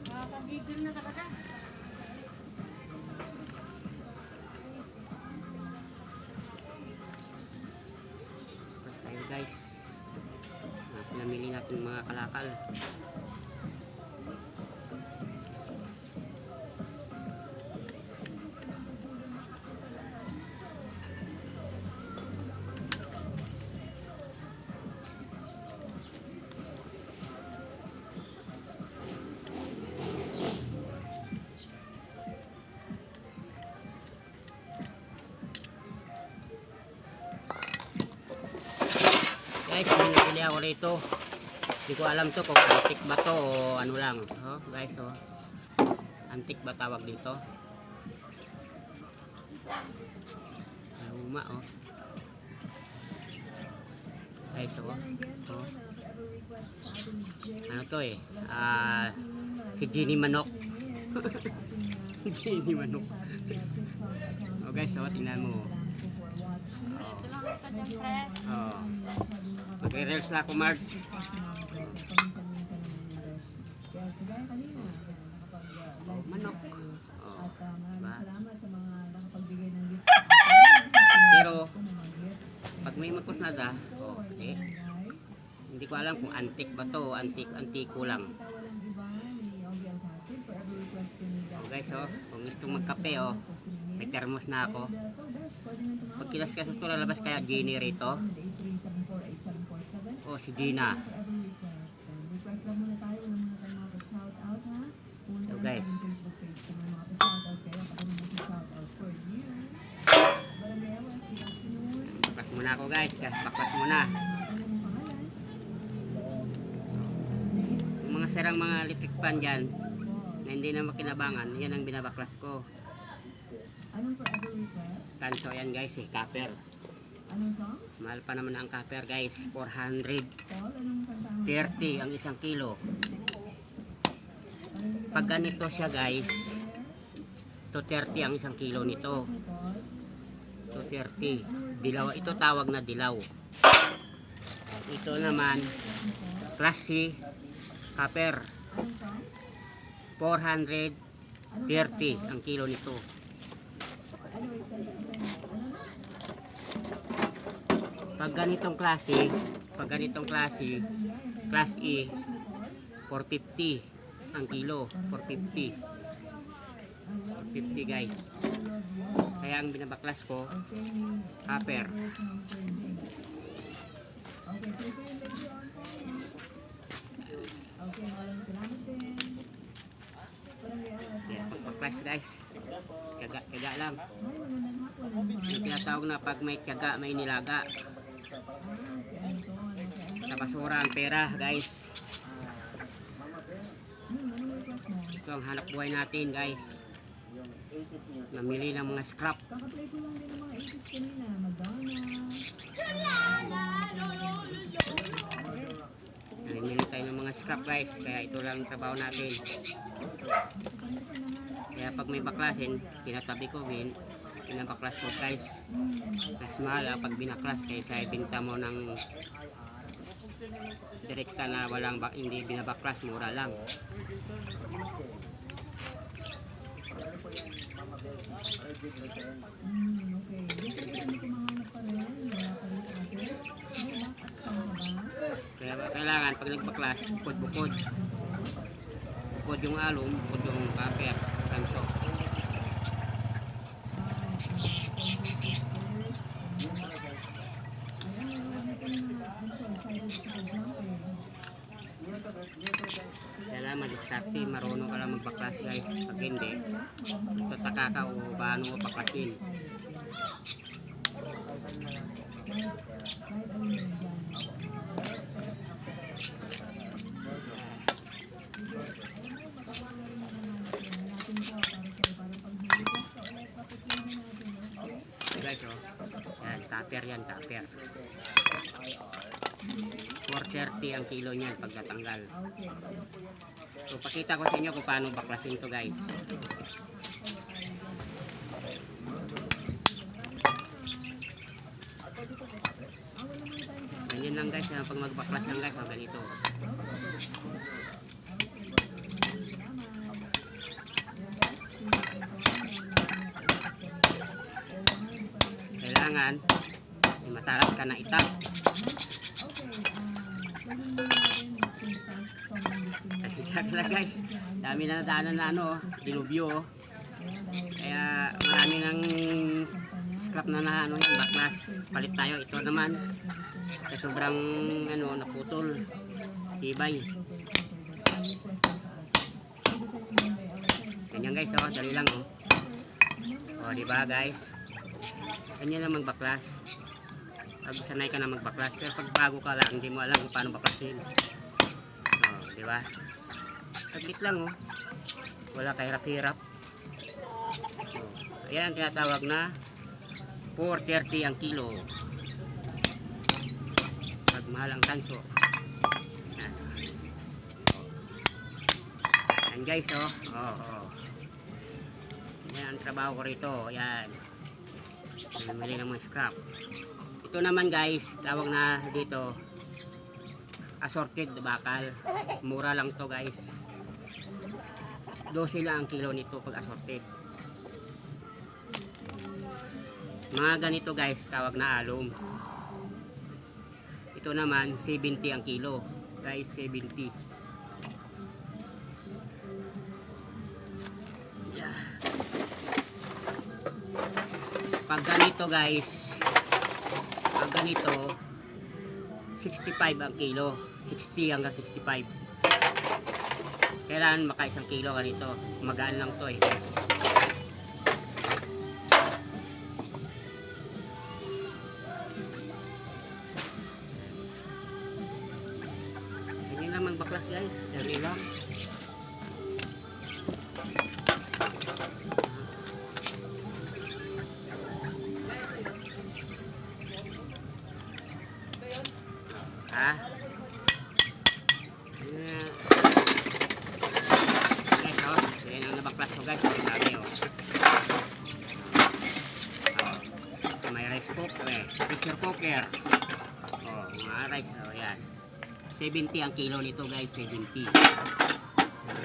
Nakakagigil na talaga. Tapos tayo guys. Pinamili natin mga kalakal. Guys, pinili ako rito. Hindi ko alam to kung antik ba to o ano lang. Oh, guys, oh. Antik ba tawag dito? Luma, oh. Guys, oh. Oh. Ano to eh? Si Ginny Manok. Ginny Manok. Oh guys, oh, tingnan mo. Ito lang ito dyan, friend. Oh. Mag-reels na ako, Marge. Oh, manok. Oh, diba? Pero, pag may magkusnada, oh, hindi ko alam kung antik ba to, antiko lang. Oh, guys, oh, kung gusto magkape, oh, may thermos na ako. Pag kilas-kilas ito, lalabas kaya Genie rito. Oh, si Gina. So guys, baklas muna ako guys, baklas muna. Yung mga serang mga electric fan dyan na hindi na makinabangan, yan ang binabaklas ko. Tanso yan guys, copper. Mahal pa naman ang copper guys, 430 ang isang kilo. Pag ganito siya guys, 230 ang isang kilo nito. 230. Dilaw, ito tawag na dilaw. Ito naman, classy copper. 430 ang kilo nito. Pag ganitong klase, class E, 450 ang kilo, 450. 450 guys. Kaya ang binabaklas ko, copper. Yeah, pagpaklas guys, kaga lang. Yung tinatawag na pag may tiyaga, may nilaga. Sa basura ang pera guys. Ito ang hanap buhay natin guys. Namili ng mga scrap. Namili tayo ng mga scrap guys. Kaya ito lang ang trabaho natin. Kaya pag may baklasin, pinatabi ko din. Pinabaklas ko guys. Mas mahal pag binaklas kaysa ibinta mo ng direkta na walang hindi binabaklas, mura lang. Kaya kailangan pag nagbaklas, bukod-bukod. Bukod yung alum, bukod yung copper, kanso. Kailangan madiskarte, marunong ka lang magbaklas guys. Pag hindi, tataka ka o paano mo baklasin. Guys, oh. Yan, tupper yan, tupper. 430 ang kilo niyan pagkatanggal. So, pakita ko sa inyo kung paano baklasin to guys. lang guys, pag magbaklas yan guys, ganito. Kailangan may matalas ka na itak. Kasi kaya guys, dami na nadaanan na ano, dilubyo. Kaya marami ng scrap na ano yung baklas. Palit tayo. Ito naman kasi sobrang ano naputol. Tibay. Ganyan guys, oh, dali lang oh. Oh, di ba guys? Ganyan lang magbaklas. Pag sanay ka na magbaklas, pero pag bago ka lang, hindi mo alam kung paano baklasin. Oh, di ba? Saglit lang oh. Wala kahirap-hirap. Oh, ayan ang tinatawag na 430 ang kilo. Pag mahal ang tanso. Yan. Yan guys oh. Oh. Yan ang trabaho ko rito. Yan. Namili ng mga scrap. Ito naman guys, tawag na dito assorted bakal. Mura lang to guys. 12 lang ang kilo nito pag assorted. Mga ganito guys, tawag na alum. Ito naman 70 ang kilo. Guys, 70. Yeah. Pag ganito guys, pag ganito 65 ang kilo. 60 hanggang 65. Kailangan maka 1 kilo ganito. Magaan lang to eh. Ganyan lang magbaklas guys. Dali lang. Ha? Guys, oh. Yan ang nabaklas ko guys. Sabi, oh. Oh. May rice cooker, pressure cooker. Oh, mga rice, oh, yan. 70 ang kilo nito guys, 70.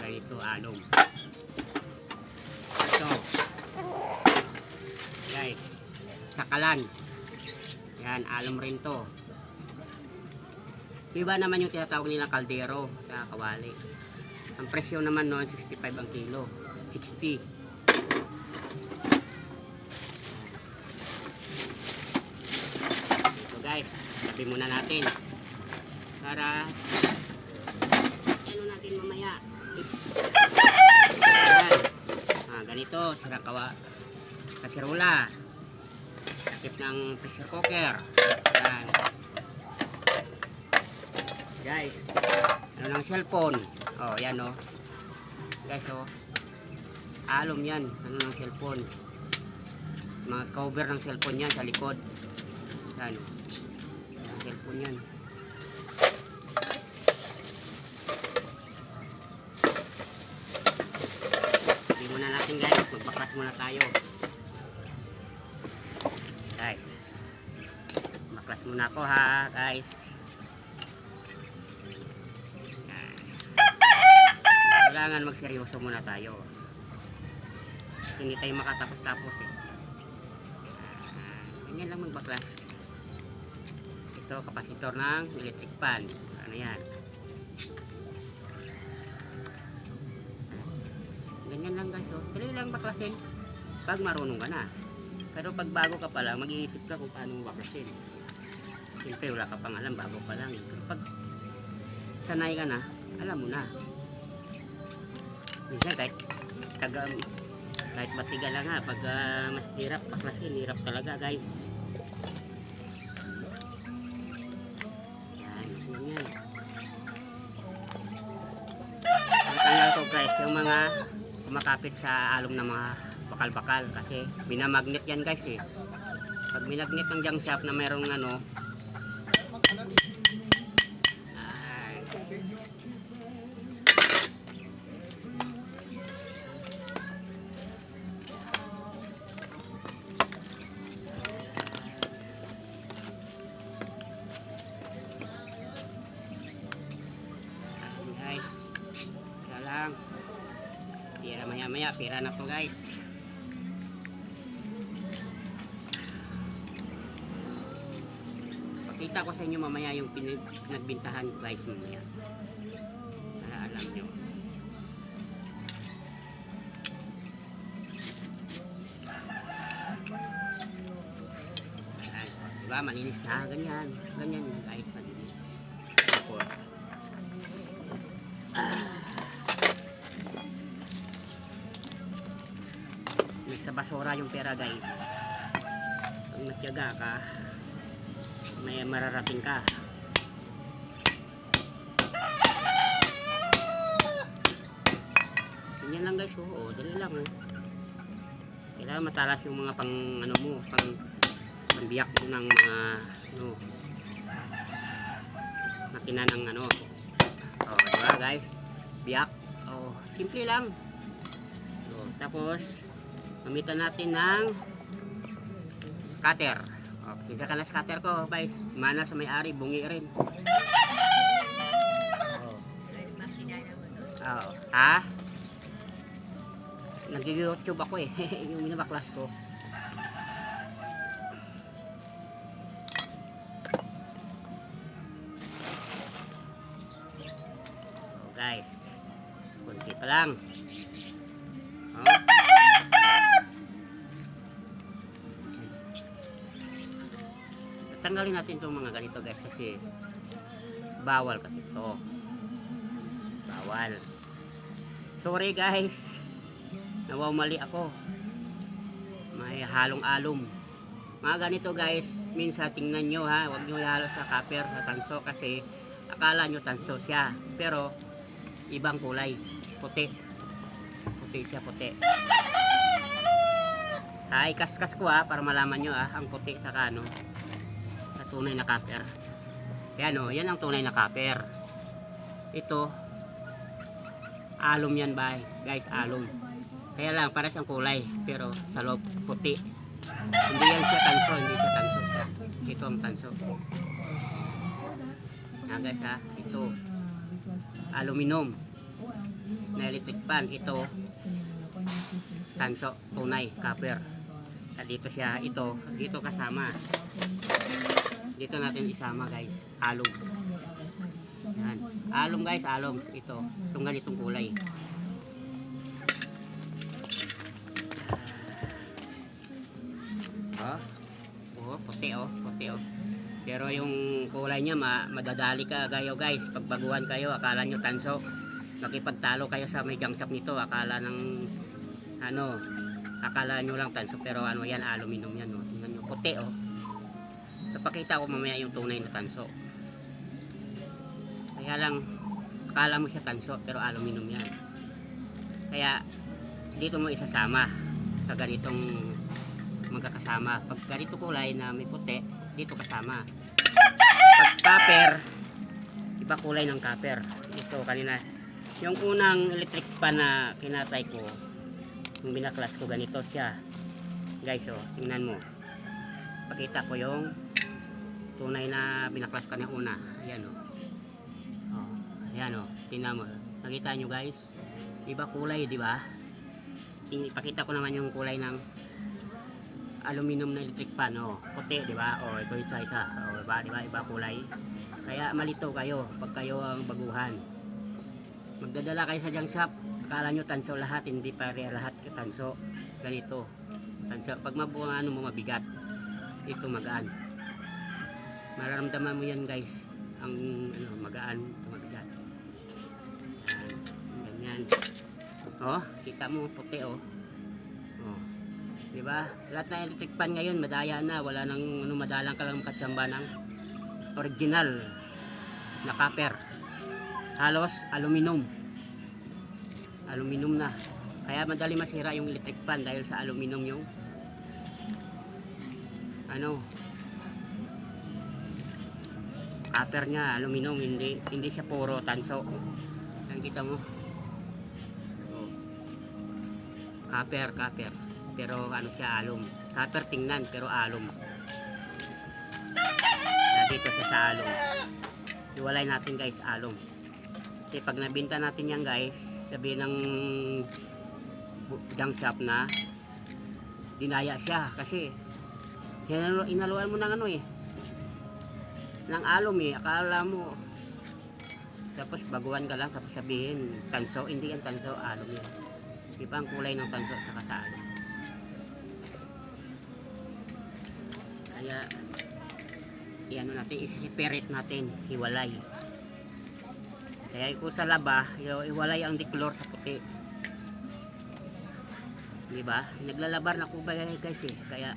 Ganito, alum. Ito. Guys, sakalan. Yan, alum rin to. Iba naman yung tinatawag nilang kaldero sa kawali. Ang presyo naman noon 65 ang kilo. 60. Ito guys, tabi muna natin. Para ano natin mamaya. Yan. Ganito, sarang kasirula. Takip ng pressure cooker. Yan. Guys, ano ng cellphone? Oh, yan oh. Guys oh. Alum yan, ano ng cellphone. Mga cover ng cellphone yan sa likod. Yan. Ang cellphone yan. Hindi muna natin guys, magbaklas muna tayo. Guys. Baklas muna ako ha, guys. Kailangan magseryoso muna tayo. Hindi tayo makatapos-tapos eh. Ganyan lang magbaklas. Ito kapasitor ng electric fan. Ano yan? Ganyan lang guys. Oh. Dali lang baklasin pag marunong ka na. Pero pag bago ka pa lang, mag-iisip ka kung paano baklasin. Siyempre wala ka pang alam, bago pa lang. Pero pag sanay ka na, alam mo na. Minsan kahit matigal lang ha, pag mas hirap baklasin, hirap talaga guys. Yan, ganyan. Tanggal ko guys, yung mga kumakapit sa alum ng mga bakal-bakal kasi binamagnet yan guys eh. Pag binagnet ng junk shop na mayroong ano, mamaya pira na to guys. Pakita ko sa inyo mamaya yung pinagbintahan ko guys mamaya. Para alam nyo. Diba, malinis na, ganyan guys, malinis. Tapos, sa basura yung pera guys. Kung matyaga ka, may mararating ka. Ganyan lang guys, oo, dali lang oh. Kailangan matalas yung mga pang ano mo, pambiyak mo ng mga ano, makina ng ano. Oh, diba guys? Biyak. Oh, simple lang. So, tapos gamitan natin ng cutter. Oh, kita ka na sa cutter ko, guys. Mana sa may-ari, bungi rin. Oh. Oh, ha? Nag-YouTube ako eh. Yung minabaklas ko. Guys, kunti pa lang. Oh. Tanggalin natin itong mga ganito guys kasi bawal kasi ito. Bawal. Sorry guys, nawawmali ako. May halong-alom. Mga ganito guys, minsan tingnan nyo ha, huwag nyo ihalo sa copper, sa tanso kasi akala nyo tanso siya. Pero ibang kulay, puti siya, puti. Ay, kaskas ko ha, para malaman nyo ha, ang puti sa kano, sa tunay na copper. Kaya no, yan ang tunay na copper. Ito, alum yan ba guys, alum. Kaya lang, para siyang kulay, pero sa loob, puti. Hindi yan siya tanso, hindi siya tanso siya. Ito ang tanso. Guys ha, ito aluminum na electric pan, ito tanso, tunay, copper. At dito siya, ito, dito kasama. Dito natin isama guys, alum. Yan. Alum guys, alum. Ito, itong ganitong kulay. Oh, puti oh, puti oh. Pero yung kulay niya madadali ka kayo guys. Pagbaguhan kayo, akala nyo tanso. Makipagtalo kayo sa may junk shop nito, akala ng ano, akala nyo lang tanso, pero ano yan, aluminum yan oh. Tingnan nyo, puti oh. Napakita ko mamaya yung tunay na tanso. Kaya lang, akala mo siya tanso, pero aluminum yan. Kaya dito mo isasama sa ganitong magkakasama. Pag ganito kulay na may puti, dito kasama. Pag copper, iba kulay ng copper. Ito kanina, yung unang electric pan na kinatay ko, yung binaklas ko, ganito siya guys oh, tingnan mo. Pakita ko yung tunay na binaklas ko na una. Ayan oh. Oh, ayan oh, tingnan mo. Nakita nyo guys, iba kulay, di ba? Ipakita ko naman yung kulay ng aluminum na electric pan, oh, puti, di ba? Oh, ito isa, oh, di ba? Iba kulay. Kaya malito kayo pag kayo ang baguhan. Magdadala kayo sa junk shop, akala nyo tanso lahat, hindi pare lahat tanso. Ganito, tanso. Pag ano mo mabigat, ito magaan. Mararamdaman mo yan guys, ang ano, magaan, ito mabigat. Ganyan. Oh, kita mo puti oh. Oh. Diba? Lahat na electric pan ngayon, madaya na. Wala nang ano, madalang ka lang makatsamba ng original na copper. Halos aluminum. Aluminum na. Kaya madali masira yung electric pan dahil sa aluminum yung ano, copper niya, aluminum, hindi siya puro tanso. Nakikita mo? Oh. Copper. Pero ano siya, alum. Copper tingnan, pero alum. Kaya dito siya sa alum. Iwalay natin guys, alum. Kasi pag nabinta natin yan guys, sabihin ng junk shop na dinaya siya kasi inaluan mo ng ano eh, ng alum eh, akala mo tapos baguhan ka lang tapos sabihin tanso, hindi yan tanso, alum yan. Iba ang kulay ng tanso sa kasalo. Kaya iano natin, isi-separate natin, hiwalay. Kaya kung sa laba, hiwalay ang diklor sa puti. Diba? Naglalabar na ko ba guys eh, kaya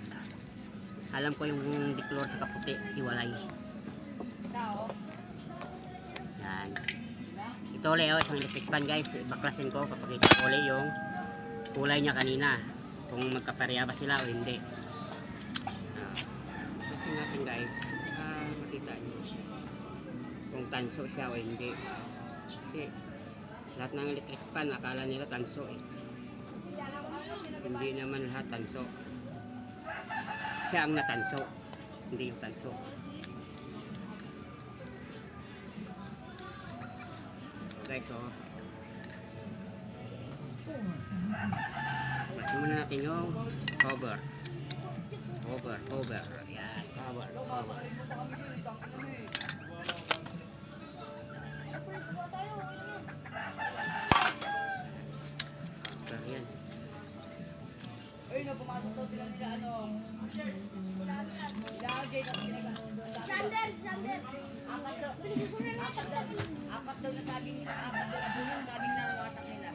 alam ko yung diklor sa kaputi, hiwalay. Yan. Ito ulit isang electric fan guys, baklasin ko kapag ito ulit yung kulay niya kanina, kung magkapareha ba sila o hindi. Baklasin natin guys, makita nyo kung tanso siya o hindi. Kasi lahat ng electric fan akala nila tanso eh, hindi naman lahat tanso. Siya ang natanso, hindi yung tanso. Guys, so baklasin muna natin yung cover. Yan, cover. Yan. Ay, pumasok daw sila ano. Sander. Apat daw na sabi nila, apat daw na bulong, sabi na nawasak nila.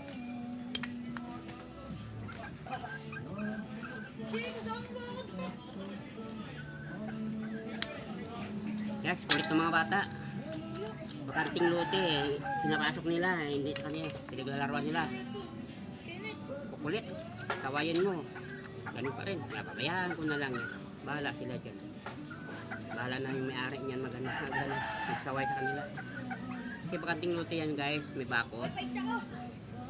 Yes, kulit ng mga bata. Bakarating lote eh, pinapasok nila, hindi sa kanya, pinaglalaruan nila. Kukulit, kawayan mo. Ganun pa rin, pabayaan ko na lang yan. Bahala sila dyan. Bahala na yung may-ari niyan magsaway sa kanila. Kasi bakarating lote yan guys, may bakot.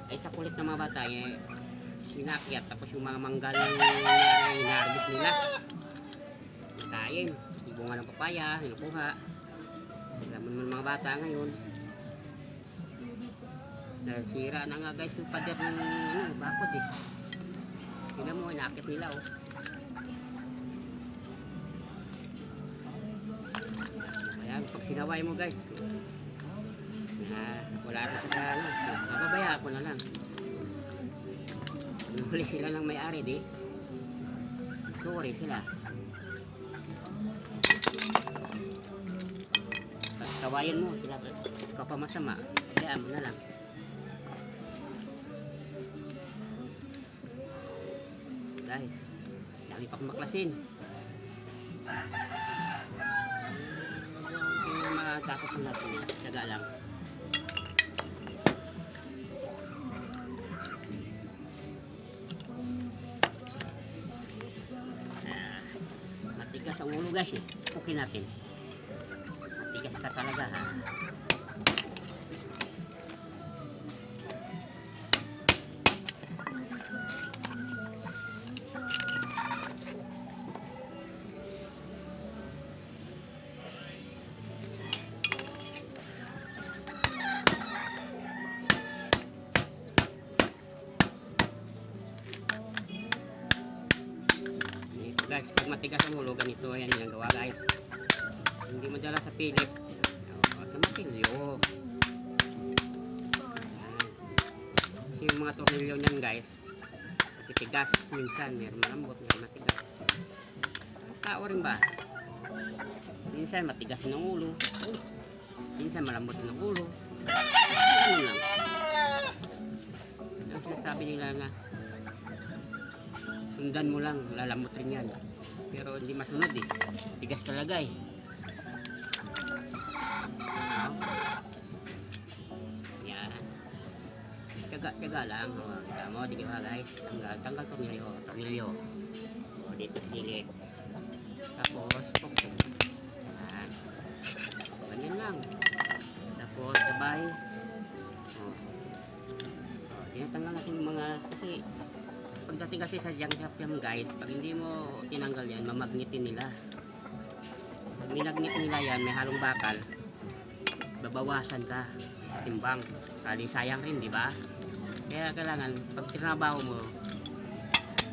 Ay sa kulit ng mga bata eh, sinakyat, tapos yung mga manggal hinarbis nila. Kain, yung bunga ng papaya, hinukuha. Alam mo naman mga bata ngayon. Dahil sira na nga guys yung pader ng bakod eh. Tingnan mo, inakit nila oh. Ayan, pag sinaway mo guys, wala rin sa ano, mababaya ako na lang. Huli sila ng may-ari di, sorry sila. Kawayan mo sila, ikaw pa masama, kaya mo na lang. Guys, dami pa akong maklasin. Yung mga tapos ng natin, taga lang. Matigas ang ulo guys eh, okay natin. Matigas ka talaga ha. Guys, pag matigas ang ulo, ganito yan yung gawa guys. Hindi madala sa pilit. Sa matilyo. Kasi yung mga tornilyo niyan guys, matitigas minsan, meron malambot, meron matigas. Tao rin ba? Minsan matigas ng ulo, minsan malambot ng ulo. Ano lang. Ang sinasabi nila na sundan mo lang, lalamot rin yan. Pero hindi masunod eh. Tigas talaga eh. Yan. Tiyaga lang. Kita mo, di ba guys? Tanggal tornilyo. O dito silid. Tapos, pokpok. Yan. Ganyan lang. Tapos, sabay. Tinatanggal natin yung mga, kasi pagdating kasi sa junk shop yan guys, pag hindi mo tinanggal yan, mamagnetin nila. Pag nilagnet nila yan, may halong bakal, babawasan ka timbang. Kali sayang rin, di ba? Kaya kailangan, pag trabaho mo,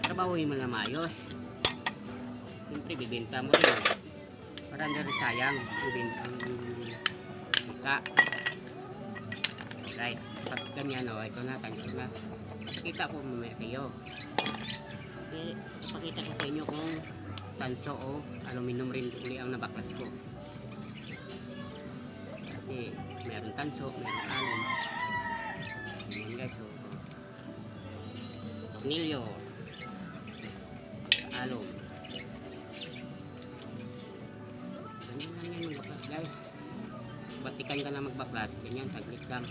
trabahuin mo na maayos. Siyempre, bibenta mo rin. Para hindi rin sayang bibenta ang muka. Guys, pag ganyan, ito na, tanso na. Pakita ko mamaya kayo. Pakita ko sa inyo kung tanso o aluminum rin uli ang nabaklas ko. Kasi meron tanso, meron alum. Ayan guys, so tornilyo, alum. Ganyan lang yan magbaklas guys. Batikan ka na magbaklas, ganyan, saglit lang.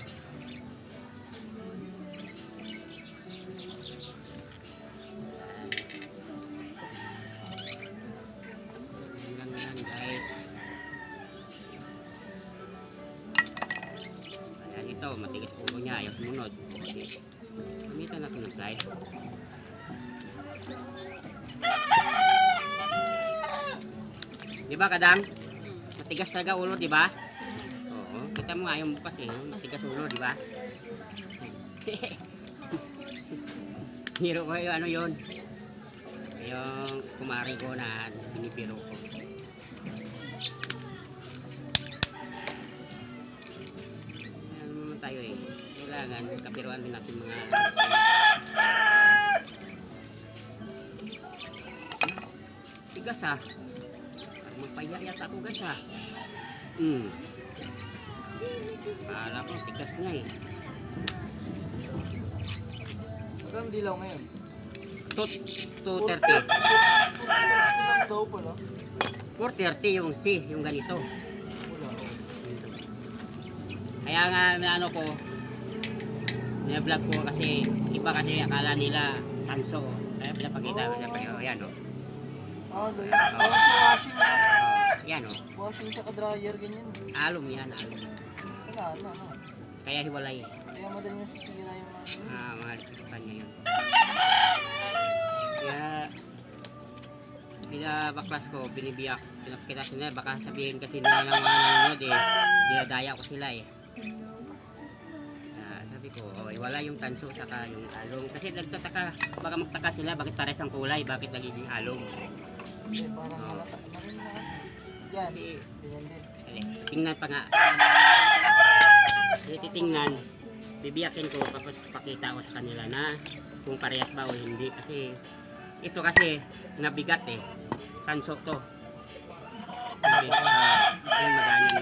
Ganyan lang yan guys. Ayan ito, matigas ulo niya, ayaw sumunod. Okay. Gamitan natin ng fly. Diba kadang? Matigas talaga ulo, diba? Oo, kita mo nga yung bukas eh, matigas ulo, diba? Hiro ko yung ano yun. Yung kumari ko na binibiro ko. Ano naman tayo eh. Kailangan kapiruan din natin mga tigas ah. Magpaya yata ako guys ah. Kala ko tigas nga eh. Magkano dilaw ngayon? 230. Daw pala. 430 yung C, yung ganito. Wala. Kaya nga ano ko, na-vlog ko kasi iba kasi akala nila tanso. Kaya pinapakita ko sa pag yan o. Ah, doon. Parang sa washing na. Yan o. Washing sa dryer ganyan. Alum yan, alum. Wala. Kaya hiwalay. Kaya madaling nasisira yung mga... Mga likipan niya yun. Kaya binabaklas ko, binibiyak, pinapakita sila, baka sabihin kasi nila ng mga nanonood eh, dinadaya ko sila eh. Sabi ko, wala yung tanso saka yung alum. Kasi nagtataka, baka magtaka sila, bakit pares ang kulay, bakit nagiging alum. Kasi parang halata na rin na. Yan. Kasi, Ganyan din. tingnan pa nga. Kasi titingnan, bibiyakin ko, tapos pakita ko sa kanila na kung parehas ba o hindi. Kasi, ito kasi, nabigat eh. Tanso to.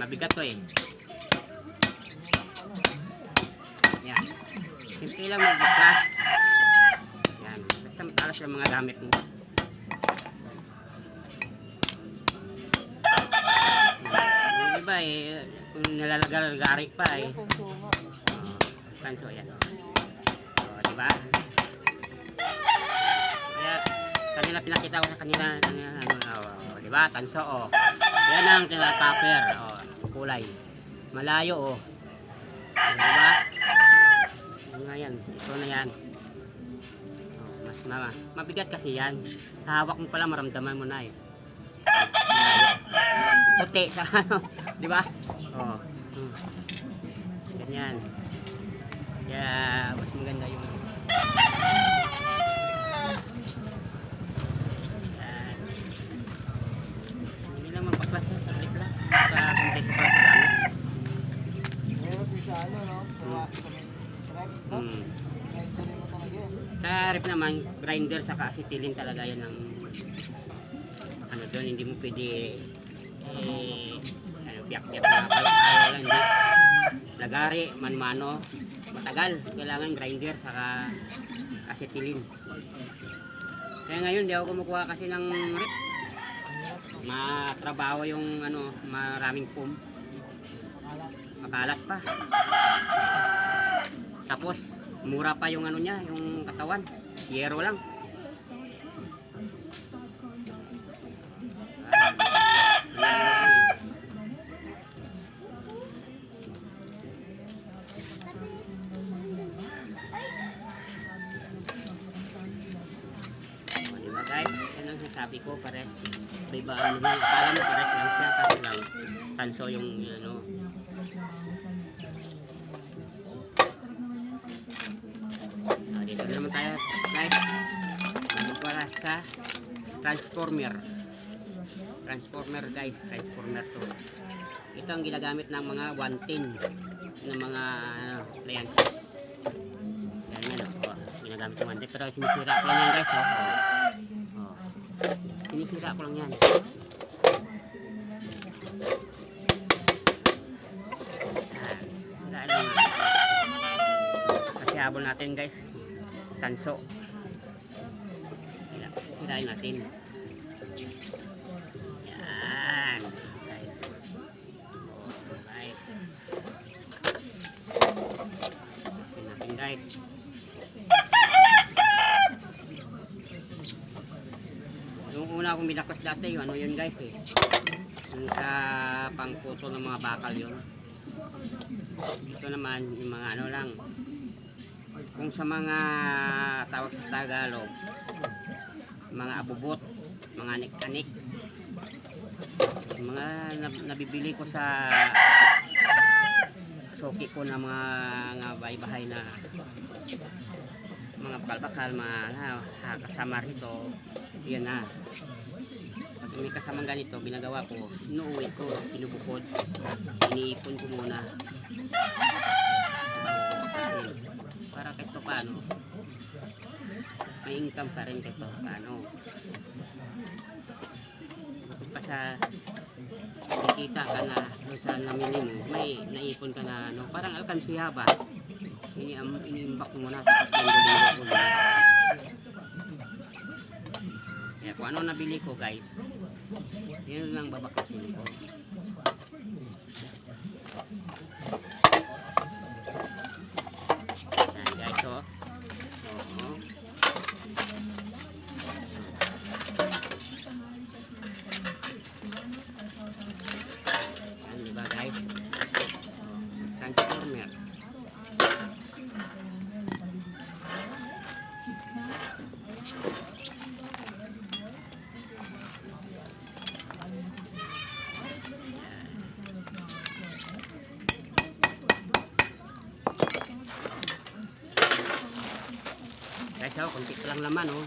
Mabigat to eh. Yan. Simple lang magbaklas. Yan. Basta matalas yung mga gamit mo. Yung iba eh, kung nalalagal-garik pa eh. Tanso nga. Tanso yan. Diba? Kaya, kanila pinakita ko sa kanila, diba? Tanso yan ang topper, kulay. Malayo diba? Yan nga yan, ito na yan. Mas mabigat kasi yan. Sa hawak mo pala maramdaman mo na eh. Puti sa ano, diba? Ganyan. Kaya mas maganda yung hindi lang magpaklas yan, saglit lang. Sa hindi ko pa sa gamit. Meron din siya ano, no? Sa may rep, no? Grinder mo talaga yan. Sa rep naman, grinder sa acetilin talaga yan ang ano doon, hindi mo pwede piyak-piyak na palakaya lang, hindi. Lagari, man-mano, matagal. Kailangan grinder saka acetilin. Kaya ngayon, di ako kumukuha kasi ng rep. Matrabaho yung ano, maraming foam. Makalat pa. Tapos, mura pa yung ano niya, yung katawan. Yero lang. Diba guys? Yan ang sasabi ko, pares. Iba ano lang, akala mo pares lang siya, kasi lang tanso yung ano. tayo guys. Para sa transformer. Transformer guys, transformer to. Ito ang ginagamit ng mga 110 ng mga appliances. Yan yan oh. Ginagamit ng 110 pero sinisira ko lang yan guys oh. Oh. Sinisira ko lang yan. Sisiraan lang natin. Kasi habol natin guys. Tanso. Sisirain natin. Yan guys. Alright. Sisirain natin guys. Yung una akong binaklas dati, ano yun guys eh. Yung sa pangputo ng mga bakal yun. Ito naman yung mga ano lang. Kung sa mga tawag sa Tagalog, mga abubot, mga anik-anik, mga nabibili ko sa soki ko na mga bahay-bahay na mga bakal-bakal, mga kasama rito, yan na. Pag may kasamang ganito, binagawa ko, inuuwi ko, pinubukod, iniipon ko muna. Para kahit paano, may income pa rin kahit paano. Kung pa sa nakikita ka na kung saan namili mo, may naipon ka na ano, parang alkansiya ba? Iniimbak mo muna tapos linggo-linggo ko muna. Kaya kung ano nabili ko guys, yun lang babaklasin ko. Yan guys oh. Oo. Yan diba guys? Transformer. Guys, oh, kunti pa lang laman, oh.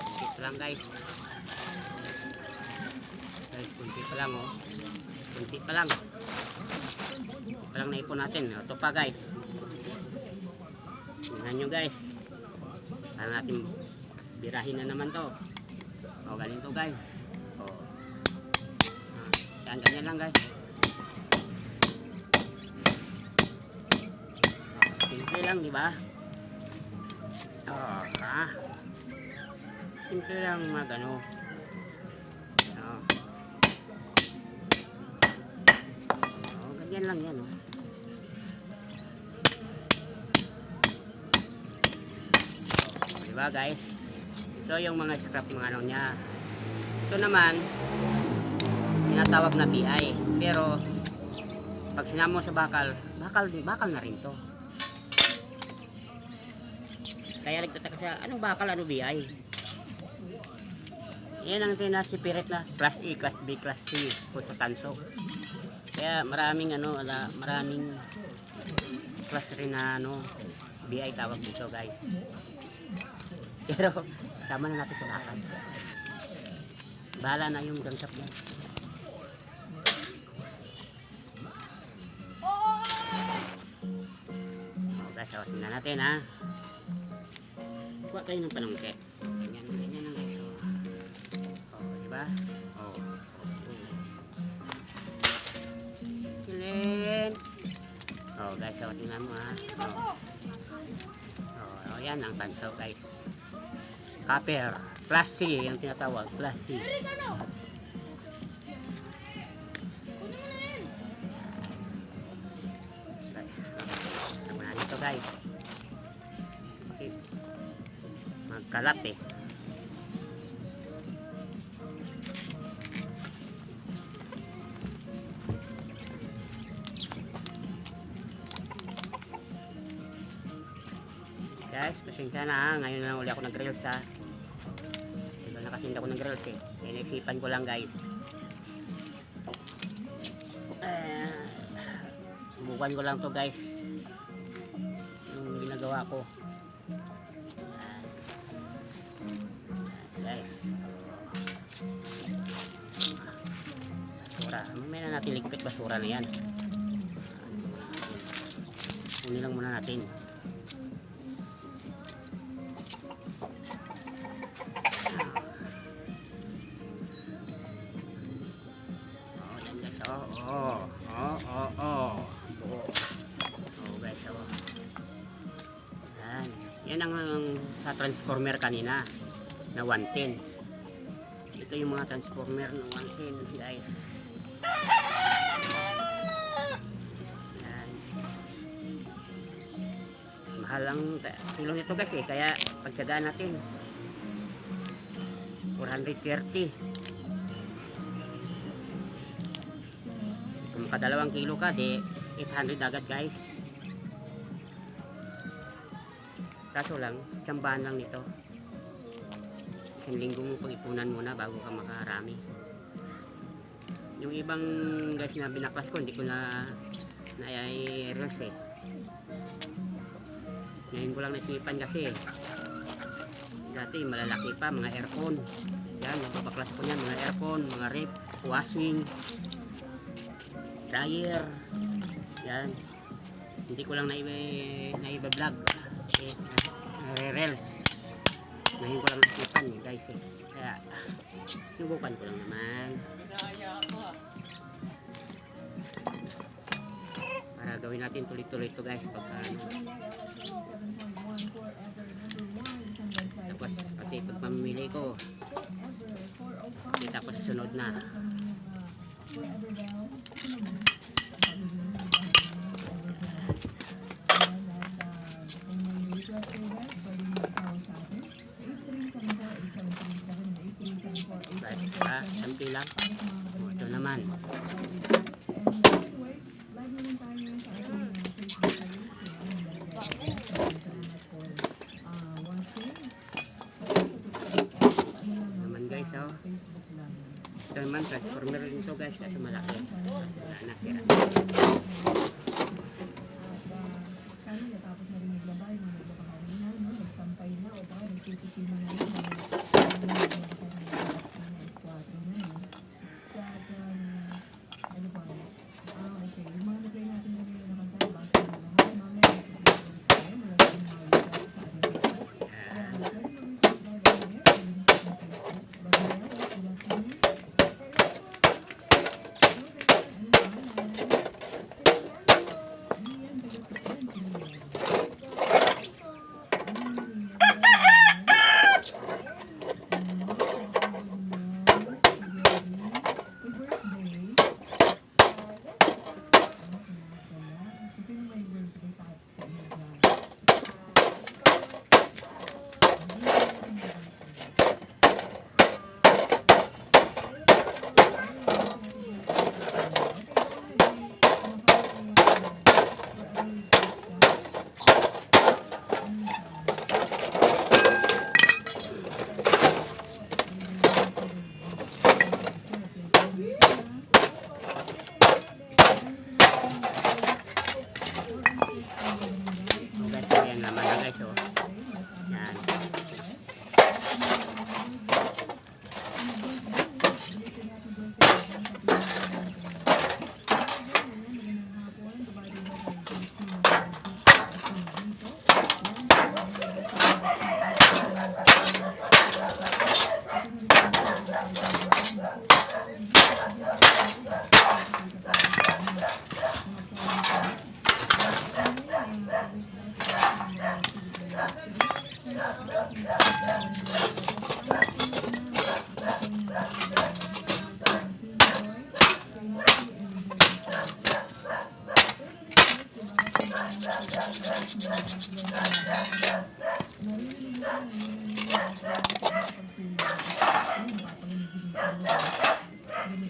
Kunti pa lang, guys. Guys, kunti pa lang, oh. Kunti pa lang. Kunti pa lang naipon natin. Ito pa, guys. Tingnan nyo, guys. Para natin birahin na naman to. O, ganito, guys. O. Ganyan lang, guys. Simple lang, di ba? Oh, ha? Simple lang magano. Oh. Oh, ganyan lang yan, oh. Di ba, guys? Ito yung mga scrap ng ano niya. Ito naman tinatawag na BI. Pero pag sinama mo sa bakal na rin to. Kaya nagtataka siya, anong bakal, ano BI? Yan ang tinasipirit na class A, class B, class C po sa tanso. Kaya maraming maraming class rin na BI tawag dito guys. Pero sama na natin sa bakal. Bahala na yung gunshop yan. Oh guys, awasin na natin ha. Kuha tayo ng panungkit. Ganyan lang guys. Oh, diba? Oh. Silin. Oh guys, so tingnan mo ha. Oh, yan ang tanso guys. Copper. Class C yung tinatawag. Class C. Tama na nito guys. Okay. Magkalat eh. Guys, pasensya na ha. Ngayon na uli ako nag-grills ha. Dito na kasi hindi ako nag-grills eh. Naisipan ko lang guys. Subukan ko lang to guys. ginagawa ko. Guys, basura, may na natin ligpit basura na yan. Kunin lang muna natin. Yan guys, guys, yan ang sa transformer kanina na 110. Ito yung mga transformer ng 110 guys. Yan. Mahal ang kilo nito guys kaya pagtyagaan natin 430. Kung makadalawang kilo ka di 800 agad guys. Kaso lang, tsambahan lang nito. Isang linggo mo pag-ipunan muna bago ka makarami. Yung ibang guys na binaklas ko, hindi ko na i-reels Ngayon ko lang naisipan kasi. Dati malalaki pa, mga aircon. Yan, mapapaklas ko niyan, mga aircon, mga rep, washing, dryer. Yan. Hindi ko lang na-i-vlog. Reels. Ngayon ko lang nasipan guys kaya nubukan ko lang naman para gawin natin tuloy-tuloy ito guys pag tapos pati pag pamimili ko kita ko sa sunod na. Sampi lang. Ito naman. Naman guys, ito naman transformer rin ito guys kasi malaki. Wala na sira. guys, oh. Yan.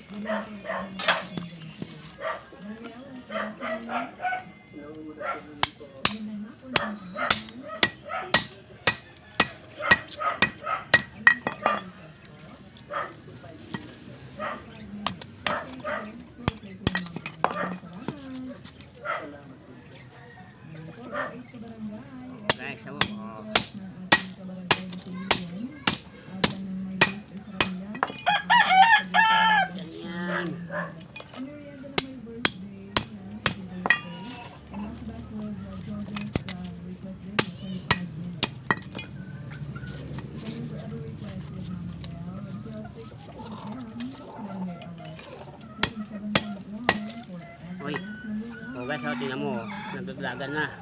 Salamat. guys, oh, tingnan mo, nagaglagan na.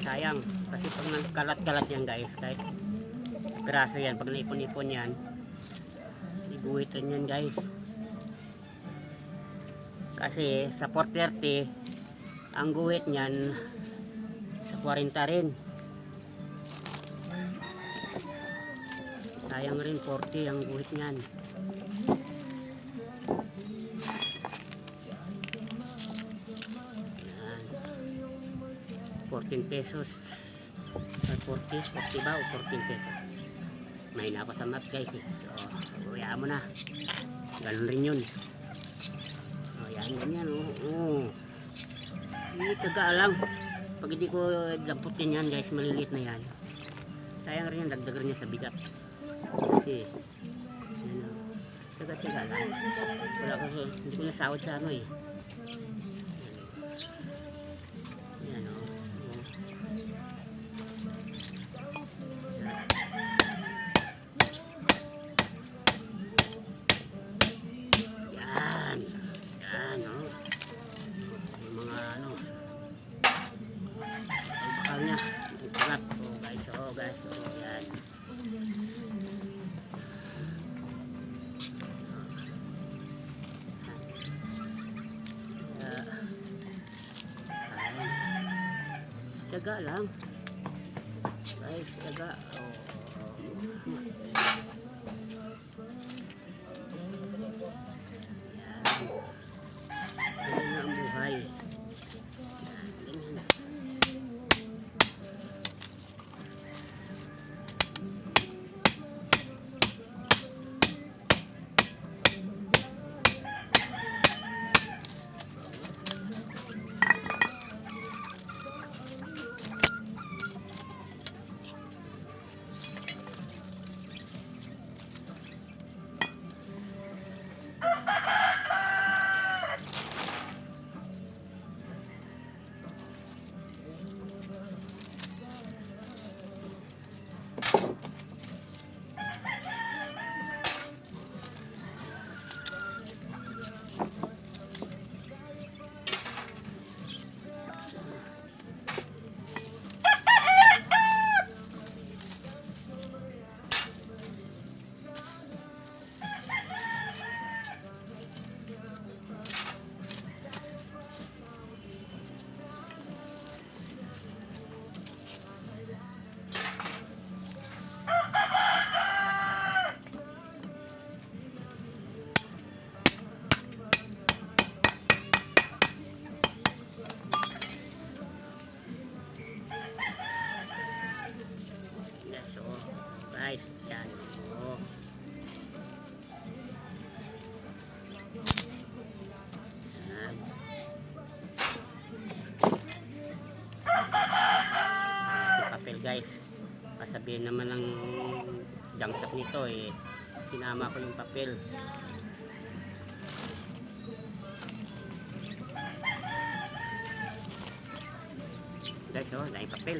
Sayang, kasi pag nagkalat-kalat yan guys, kahit graso yan, pag naipon-ipon yan, iguhit rin yan guys. Kasi sa 430, ang guhit niyan sa 40 rin. Sayang rin 40 ang guhit niyan. Yan. 14 pesos. 40 ba o 14 pesos? May na ako sa math guys eh. So, uyaan mo na. Ganun rin yun. O yan, ganyan oh. Taga lang. Pag hindi ko damputin yan guys, maliliit na yan. Sayang rin yan, dagdag rin yan sa bigat. Kasi, yan o. Taga lang. Wala ko, hindi ko nasawad sa ano eh. Yan o. Yan. Yan o. Yung mga ano. Ang bakal niya. Ang kalat. Oh guys. Oh yan. Tiyaga lang guys, tiyaga. Yan na ang buhay. Ganyan. Guys, yan. Oh. Yan. Papel guys. Pasabihin naman ng junk shop nito eh. Sinama ko yung papel. Guys, oh, dahil papel.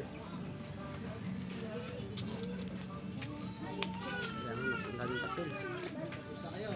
Galing papel. Gusto kayo?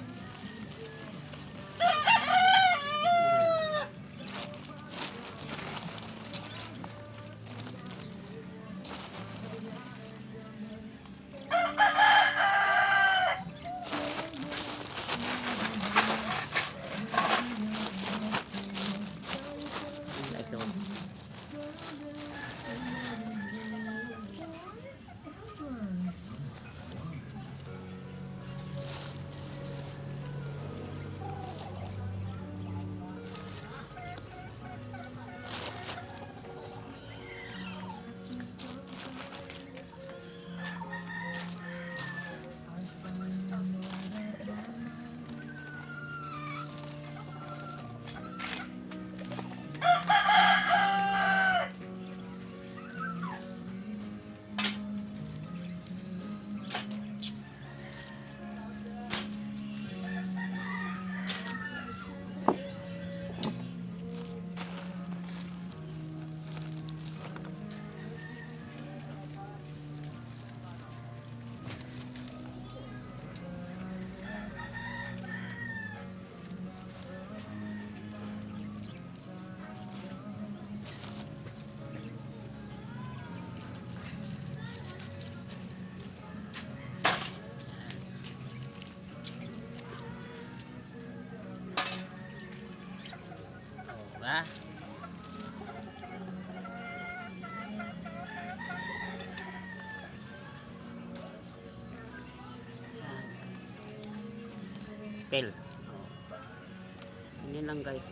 Diba? Pel. Ganyan lang guys.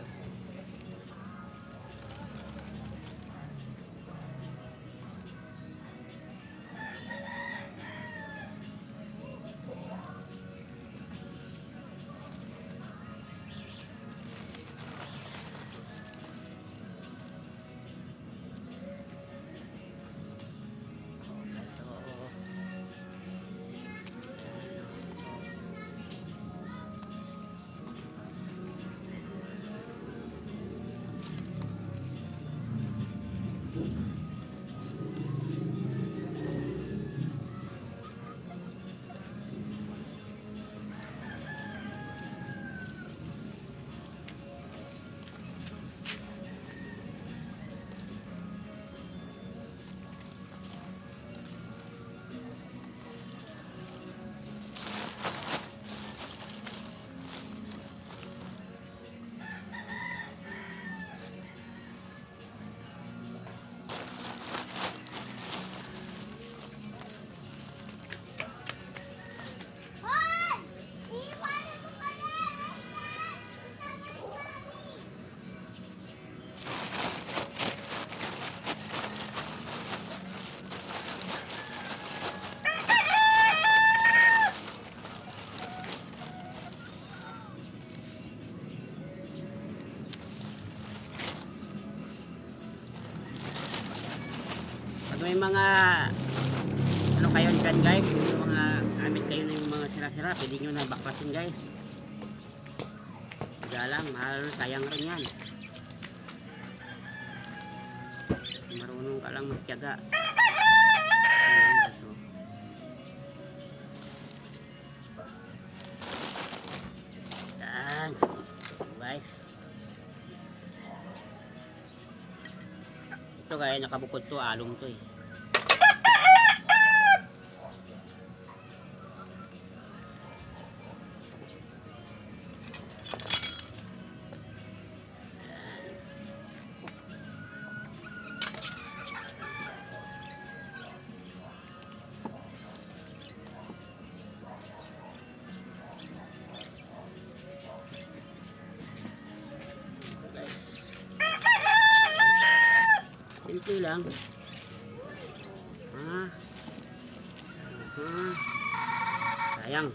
Pag may mga ano kayo dyan guys, yung mga gamit kayo na yung mga sira-sira, pwede nyo na baklasin guys. Kaya lang, mahal, sayang rin yan. Marunong ka lang magtiyaga. Yan guys. Ito kaya nakabukod to, alum to eh. Simple lang. Sayang.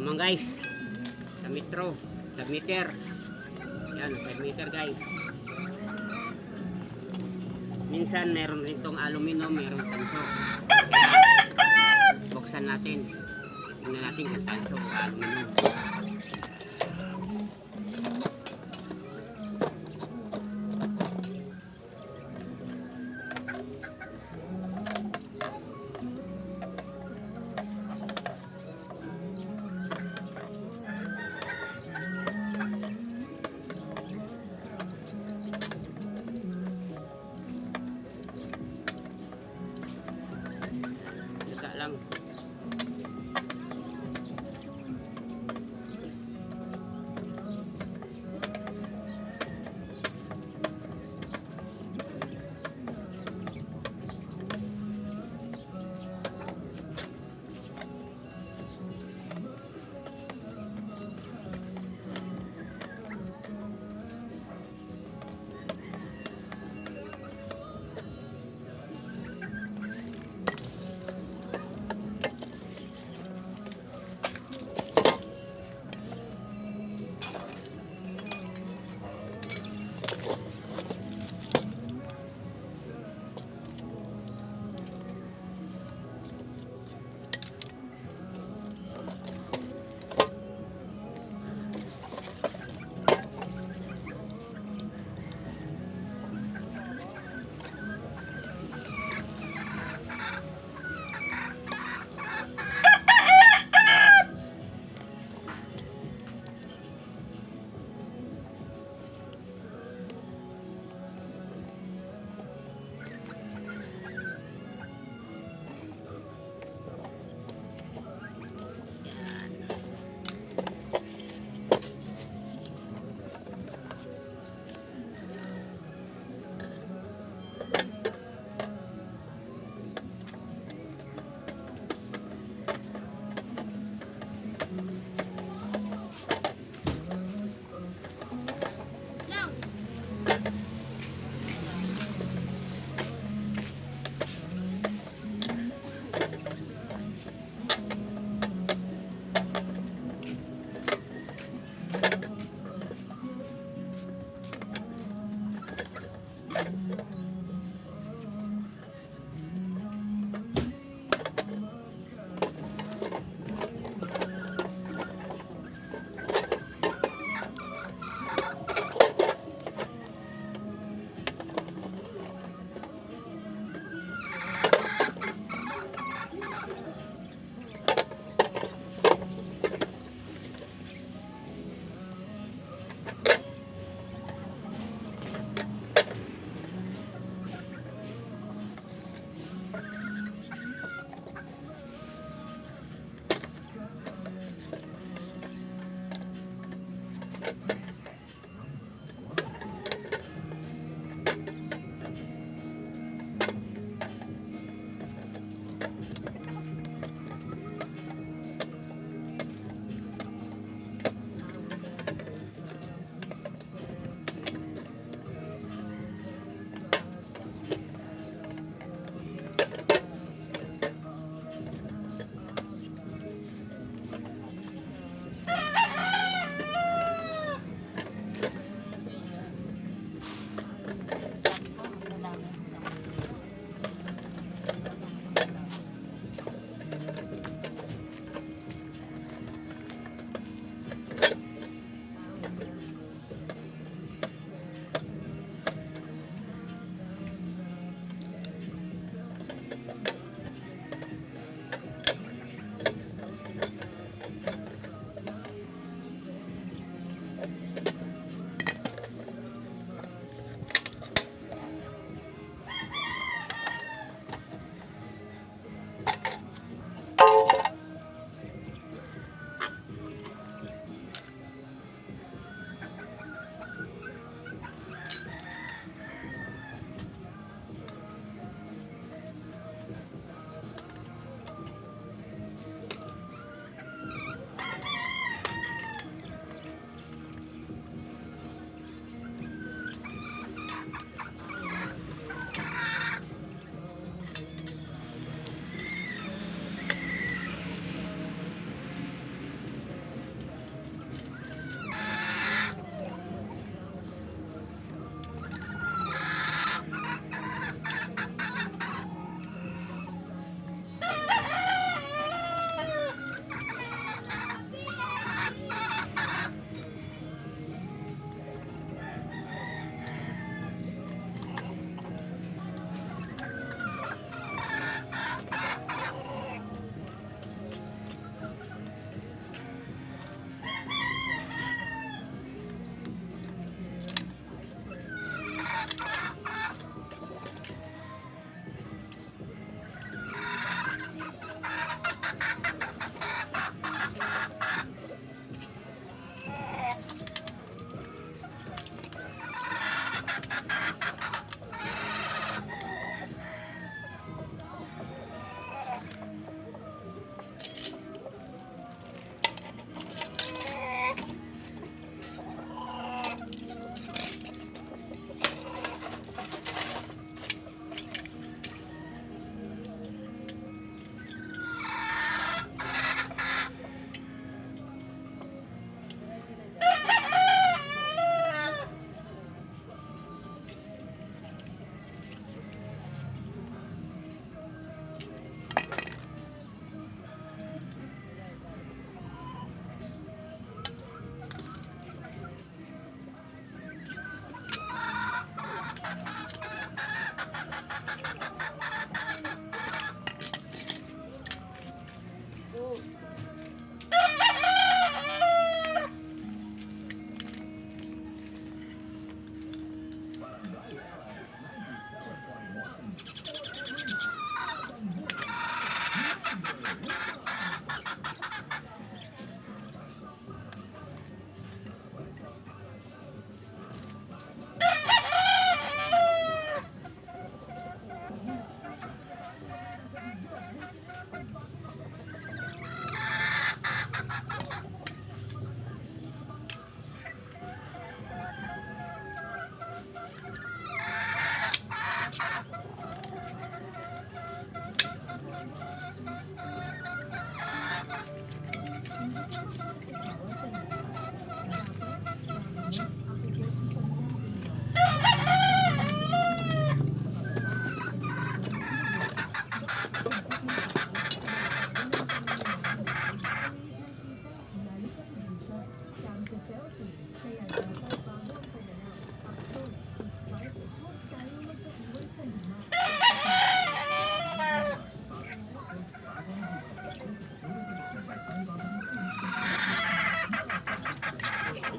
Naman guys, sa metro, sa meter. Yan, sa meter guys. Minsan meron rin tong aluminum, meron tanso. Kaya buksan natin. Tingnan natin kung tanso o aluminum. Lang.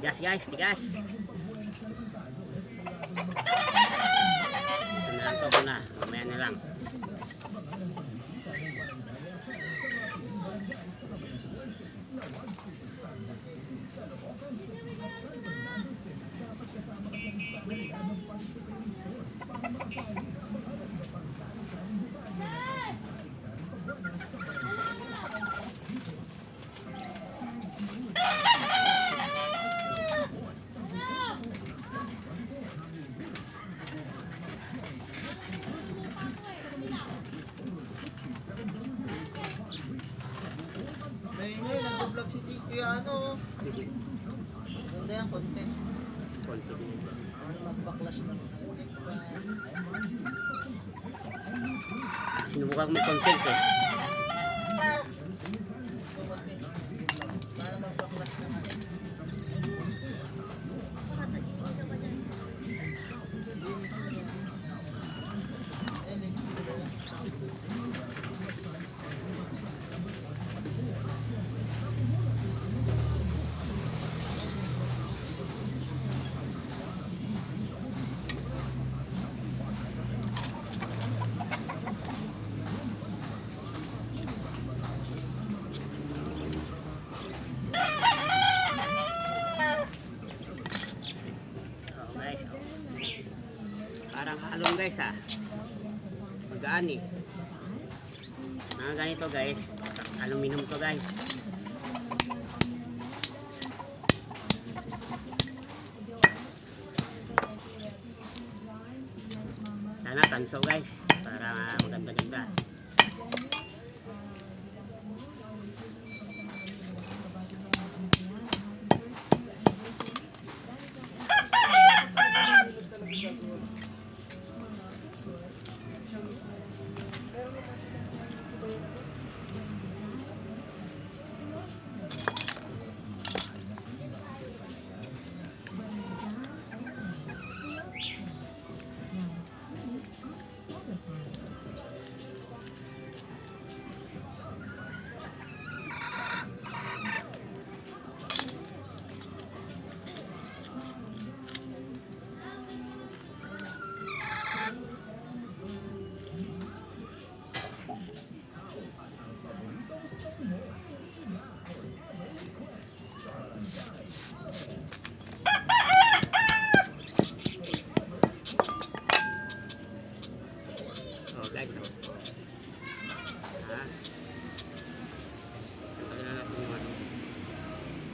Tigas guys, tigas. Ito na lang to muna, mamaya na lang. kuya ano. Ganda yan, content. Konti din. Ano magbaklas na. Sinubukan ko mag-content eh. Para magbaklas naman. Oh, guys, oh. Parang halong guys ah. Magaan eh. Mga ganito guys. Aluminum to guys. Sana tanso guys. Para maganda-ganda. Oh guys, oh. Ah. Tanggalin na natin yung ano.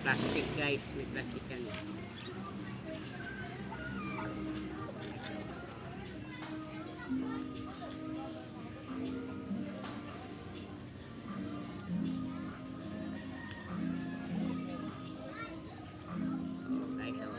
Plastic guys, may plastic yan eh. Oh guys, oh.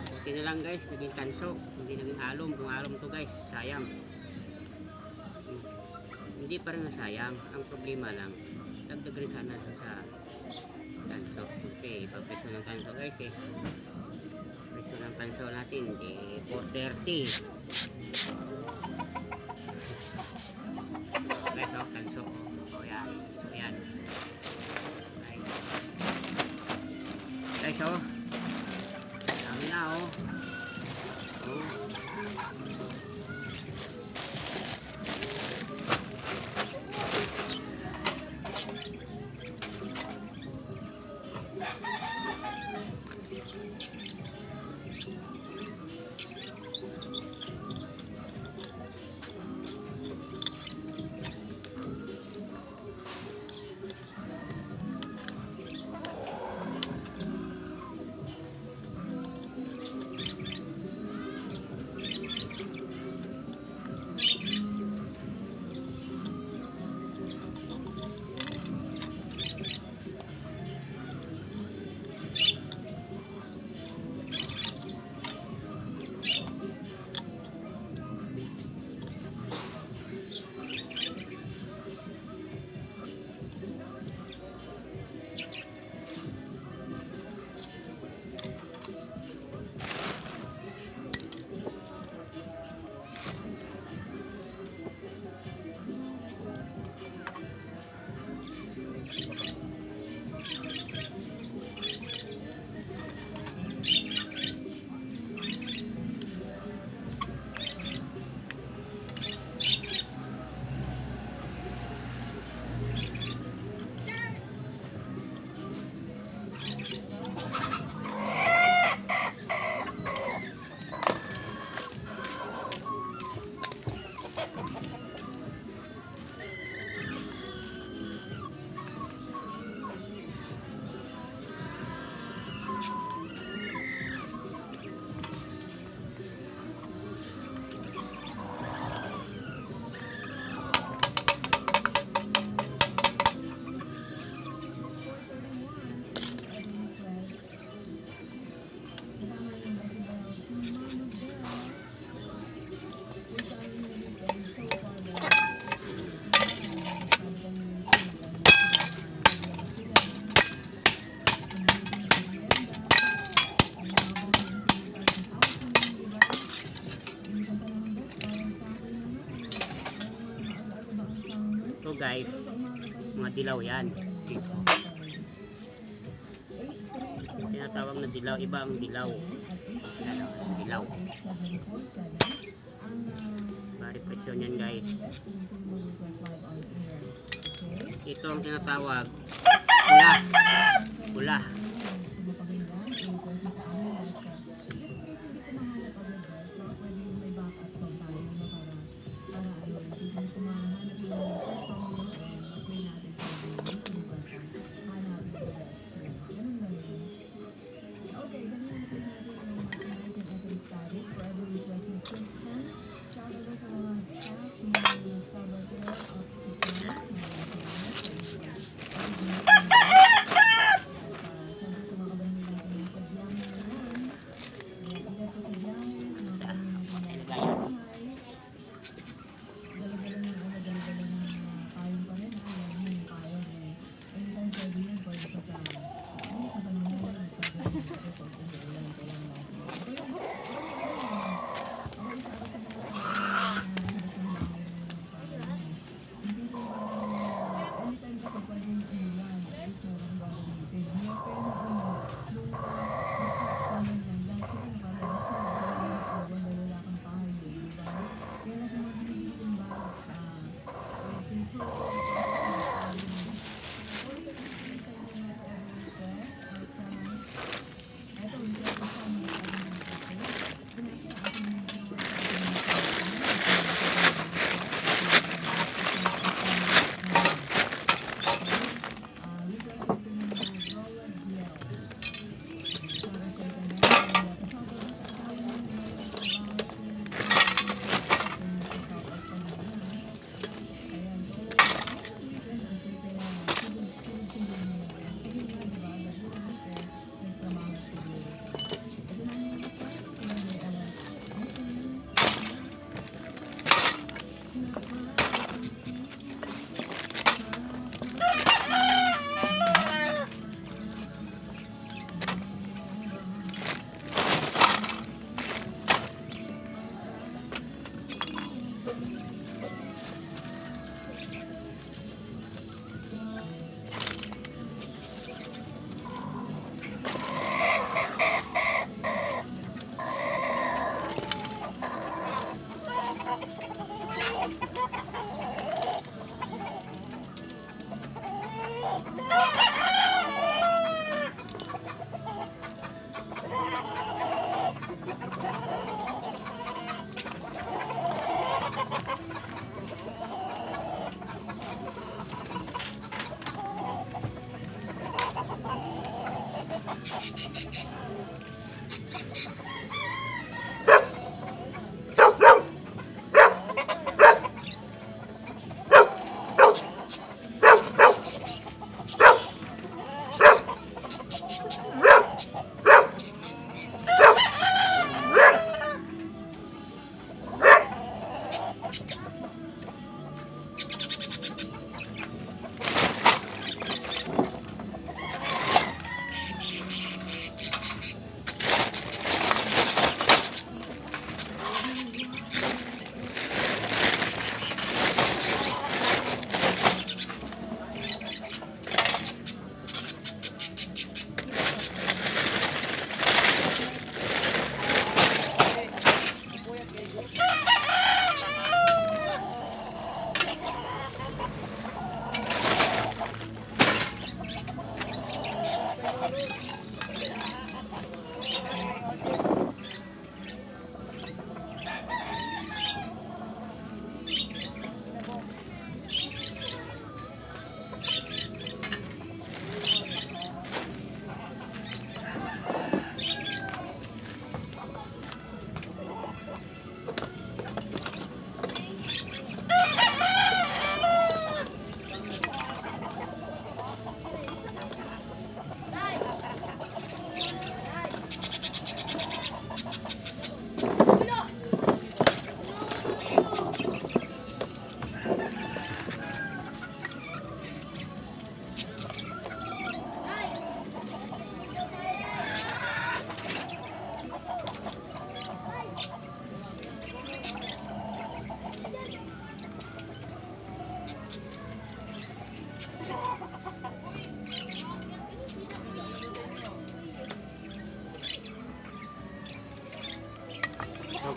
Buti na lang guys, naging tanso, hindi naging alum. Kung alum to guys, sayang. Hindi pa rin nasayang. Ang problema lang, dagdag rin sana sa tanso. Okay, ipapresyo ng tanso guys eh. Presyo ng tanso natin, eh, 430. Guys, oh, tanso. O yan, so yan. Guys, oh. Dami na, oh. Oh. dilaw yan. Dito. Tinatawag na dilaw, iba ang dilaw. Yan, dilaw. Bari presyon yan guys. Ito ang tinatawag pula. Pula.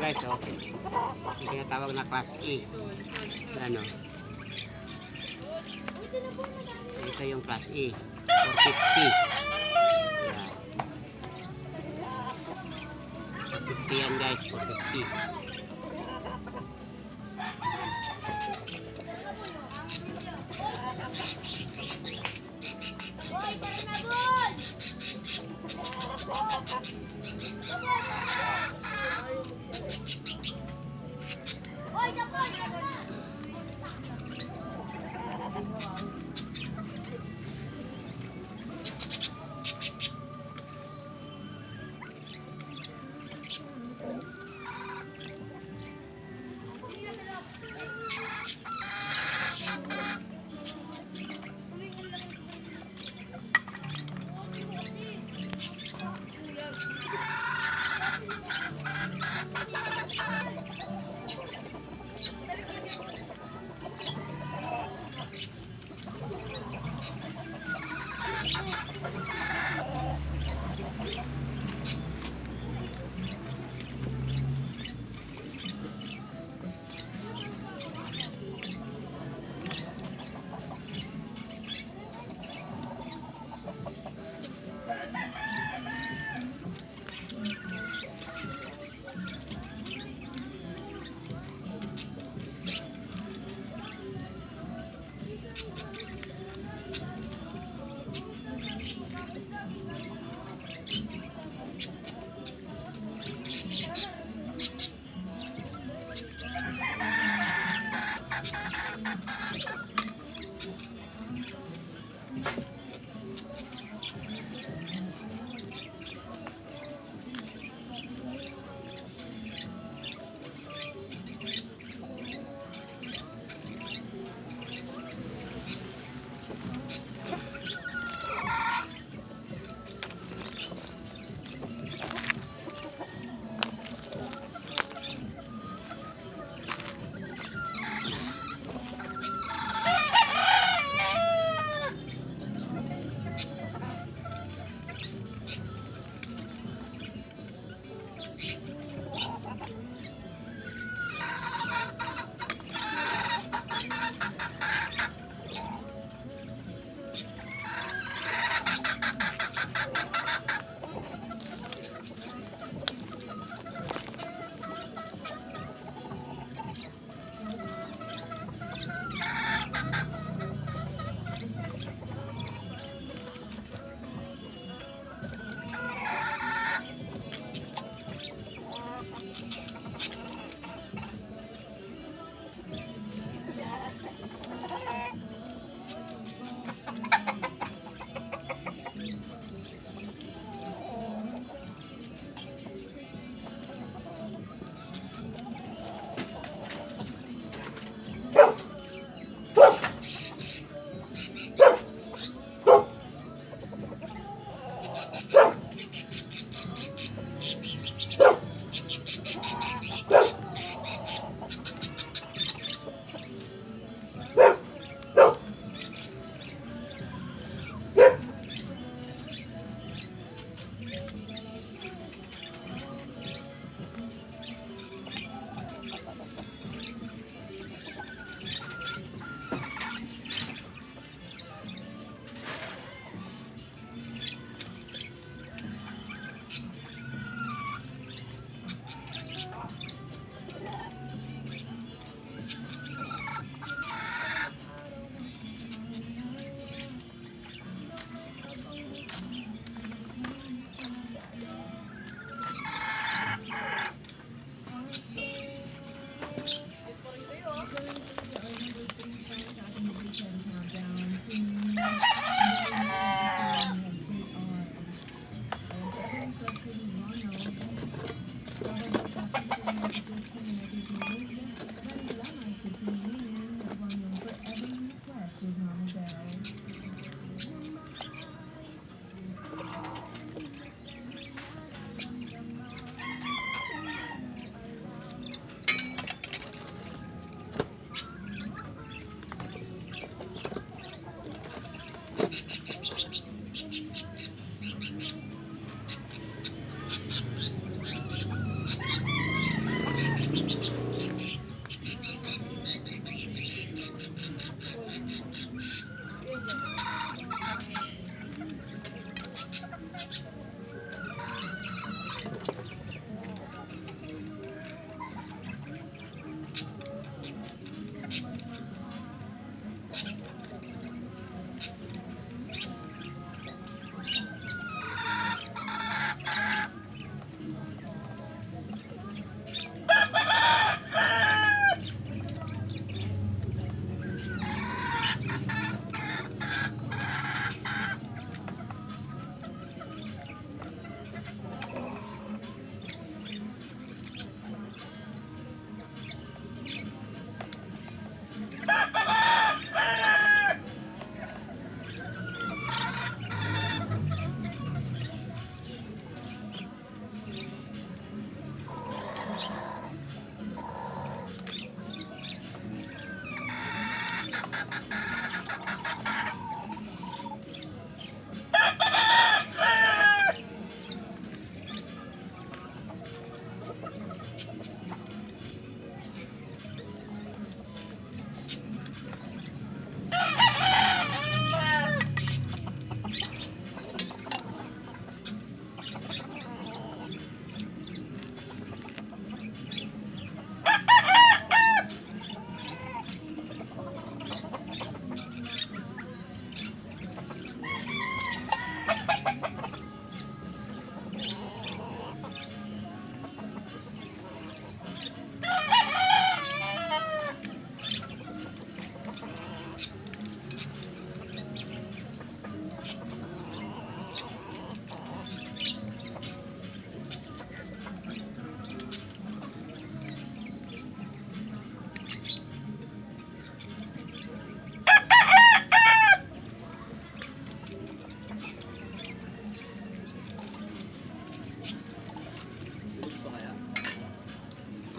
guys, oh. Yung tinatawag na class A. Ano? Ito yung class A. 450. Yan. 450 yan guys, 450.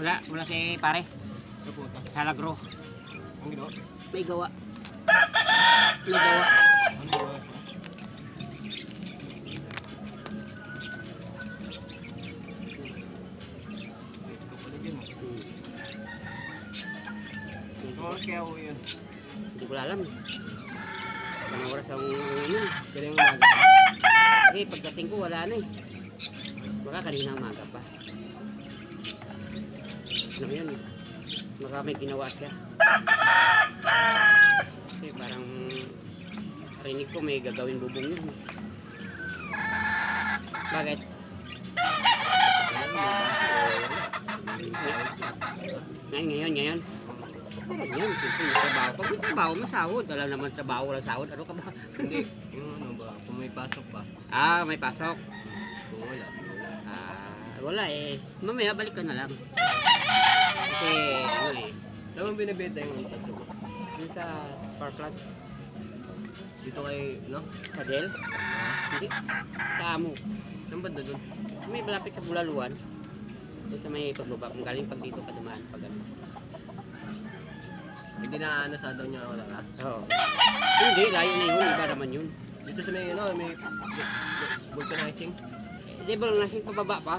Wala si pare. Sa puta. Sa Lagro. Ang ginawa? May gawa. May gawa. Ang ginawa siya? Ito pala dyan. Ito oras kaya uwi yun. Hindi ko alam. Anong oras ang yun? Kaya yung umaga. Eh, pagdating ko wala na eh. Baka kanina umaga pa. Ano yun eh? Baka may ginawa siya. Kasi parang rinig ko may gagawin bubong yun. Bakit? Ngayon. Parang yan, simple na trabaho. Pag may trabaho, masahod. Alam naman trabaho, walang sahod. Ano ka ba? Hindi. Yung ano ba? Kung may pasok ba? Ah, may pasok. Kung wala. Wala eh. Mamaya balik ka na lang. Kasi ano eh. Alam mo binibenta yung tatlo mo? Yung sa power plant. Dito kay, no? Sa Del? Hindi. Sa Amo. Saan banda dun? May malapit sa Bulaluan. Doon sa may pagbaba. Kung galing pag dito ka dumaan pag ano. Hindi na nasadaw niya wala ka? Oo. Hindi, layo na yun. Iba naman yun. Dito sa may, ano, may vulcanizing. Hindi ba lang nasin pababa pa?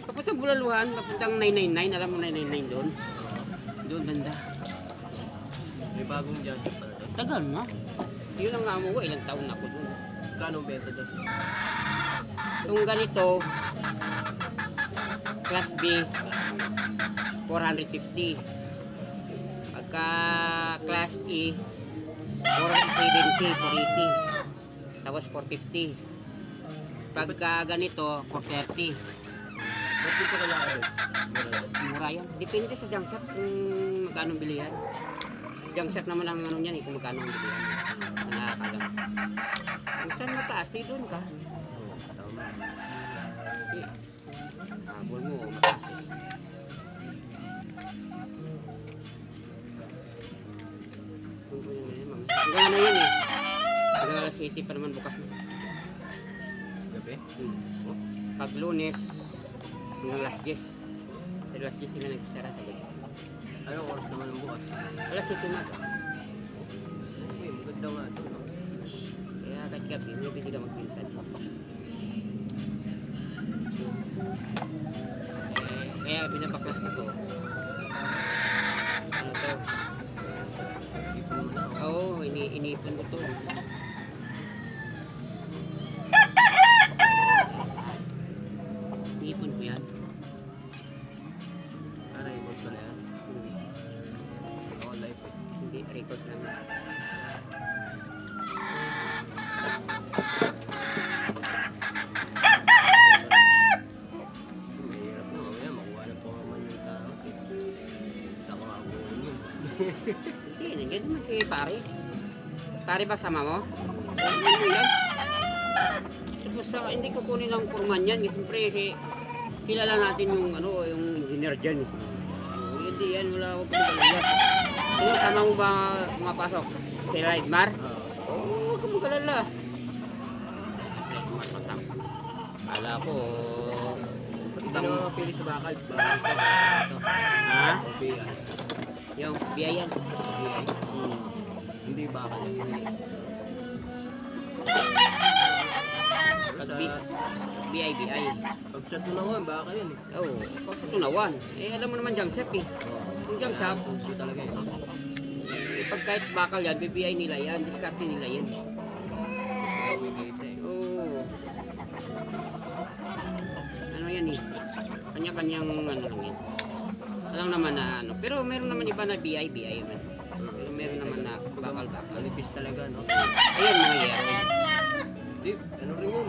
Papuntang Bulaluan, papuntang 999. Alam mo 999 doon? Doon banda. May bagong junction pala doon. Tagal na. Yun ang amo ko. Ilang taon na ako doon. Kano ang benta doon? Itong ganito, Class B, 450. Pagka Class E, 470, 480. Tapos 450. Pagka ganito, 430. Ba't dito ka lang doon? Mura yan. Depende sa junk shop kung magkano bilihan. Junk shop naman ang ano niyan eh, kung magkano ang bilihan. Nakakalam. Kung saan mataas, di doon ka. Oo, tama. Eh, habol mo, mataas eh. Hanggang ano yun eh. Hanggang alas 7 pa naman bukas. Gabi? Oh, pag Lunes, hanggang alas 10. Sa alas 10 sila nagsasara talaga. Anong oras naman ang bukas? Alas 7 na to. Okay, maganda nga ito, no? Kaya kahit gabi, may pwede ka magpintan. Kaya pinapaklas ko to. Ano to? Ipon mo na. Oo, iniipon ko to. Iniipon ko yan. Para ipon pala yan. Ako live eh. Hindi, record lang. Mahirap na mamaya, makuha na po naman yung tao. Isa ko ako yun. Hindi, nandiyan naman si pare. Pare ba sama mo? Ano yan? Basta hindi ko kunin ang kurman yan. Siyempre, kilala natin yung ano, yung engineer dyan. Hindi yan, wala, huwag mo galala. Ano, tama mo ba pumapasok? Kay Raidmar? Oo, huwag mo galala. Kala ko, Hindi na mapili sa bakal. Ito. ha? OBI. Yung biyayan. Hindi bakal. Pag Sa, BI. pag sa tunawan, bakal yan eh. Oo, pag sa tunawan. Eh, alam mo naman junk shop eh. Yung junk shop, Hindi talaga eh. pag kahit bakal yan, BBI nila yan, diskarte nila yan. Gawin kita eh. Oo. Ano yan eh. Kanya-kanyang ano lang yan. Alam naman na ano. Pero meron naman iba na BI man. Pero meron naman na bakal. Malipis talaga, no? Ayun mga yero. Hindi, ano rin yun.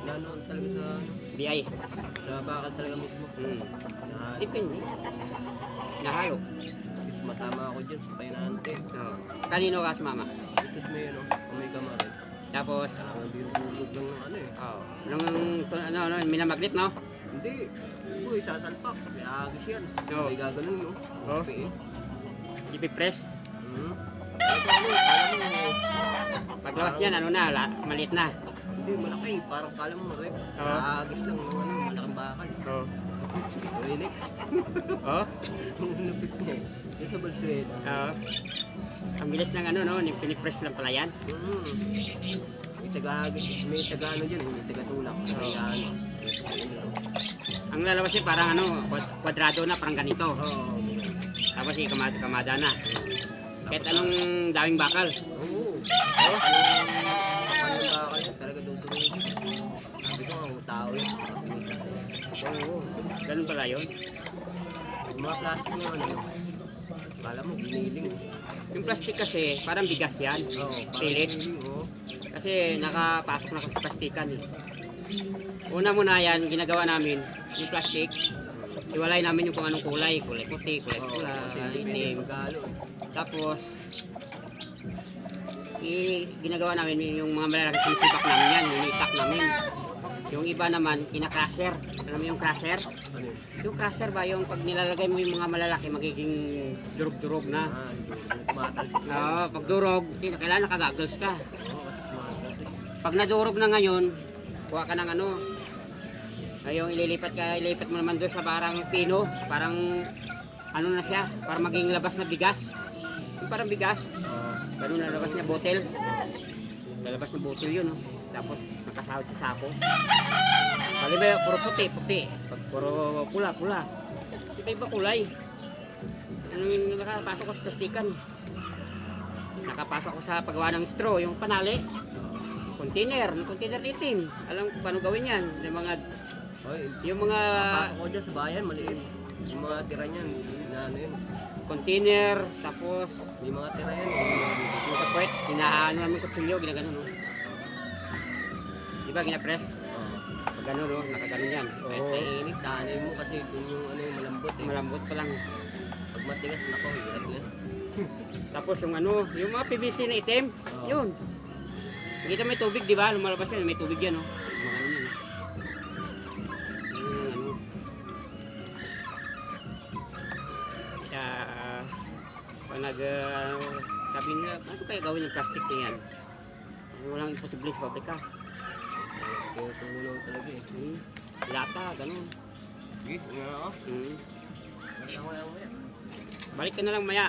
Nanoon talaga sa, BI. sa bakal talaga mismo. Na, Depende. Nahalo. is masama ako dyan sa painante. Oo. Kanino ka sumama? Itis may ano, may kamarin. Tapos, Hindi yung tulog lang ng ano eh. ano, minamagnet no? Hindi. Uy, sasalpak. May agis yan. Oo. May gaganon, no? Oo. Okay eh. Ipipress. Hmm. Kala mo, Paglabas yan, ano na, maliit na. hindi, malaki. Parang kala mo, rep. Oo. Agis lang, no? Ano, malaking bakal. Oo. Relax. Oh, Ang lupit niya. Yung sa Balsuelo. oo. Ang bilis ng ano, no? Pinipress lang pala yan. May taga ano dyan, may taga tulak. Kaya ano. Ang lalabas niya parang ano, kwadrado na, parang ganito. Oo. Tapos kamada na. Kahit anong daming bakal. Oo. Kapal ng bakal yan, talaga tutuloy. Sabi ko, ang tao yan. Oo, ganun pala yun. Yung mga plastic na ano, kala mo, giniling. Yung plastic kasi, parang bigas yan. Oo, Pilit. oo. Kasi nakapasok na sa plastikan eh. Una muna yan, ginagawa namin, yung plastic, iwalay namin yung kung anong kulay. Kulay puti, kulay pula, Kasi hindi itim. magalo. Tapos, ginagawa namin yung mga malalaki sisibak namin yan, initak namin. Yung iba naman, ina-crusher. Alam mo yung crusher? Ano yun? Yung crusher ba, yung pag nilalagay mo yung mga malalaki, magiging durog-durog na. Tumatalsik na. Oo, pag durog, kailangan nakagagals ka. Oo, kasi tumatalsik. Pag nadurog na ngayon, kuha ka ng ano, yung ilipat mo naman doon sa parang pino, parang ano na siya, para maging labas na bigas. Yung parang bigas, Oo. ganun na labas niya bottle. Lalabas na bottle yun, oh. Tapos nakasahod sa sako. Kali ba, puro puti. Pag puro pula. Iba kulay. Anong nakapasok ko sa plastikan. Nakapasok ko sa paggawa ng straw, yung panali. Container itim. Alam ko paano gawin yan. Yung mga Pasok ko dyan sa bayan, maliit. Yung mga tira niyan, na ano yun. container, tapos May mga tira yan. yung kapwet, hinaano namin kutsilyo, ginagano, no? Di ba, ginapress? Oo. Pag gano, no? Nakaganon yan. Kahit naiinit, tahanin mo kasi kung yung ano yung malambot eh. Malambot pa lang. Pag matigas, nako, hirap na. Tapos yung ano, yung mga PVC na itim, Oo. yun. Nakita may tubig, di ba? Lumalabas yan, may tubig yan, no? Mga ano yan, no? Yung ano. Kaya, pag sabi nila, ano kaya gawin ng plastic na yan? Walang imposible sa pabrika. Kaya tumulong talaga eh. Lata, ganun. Sige, nga ako. Basta ko lang maya. Balik ka na lang maya.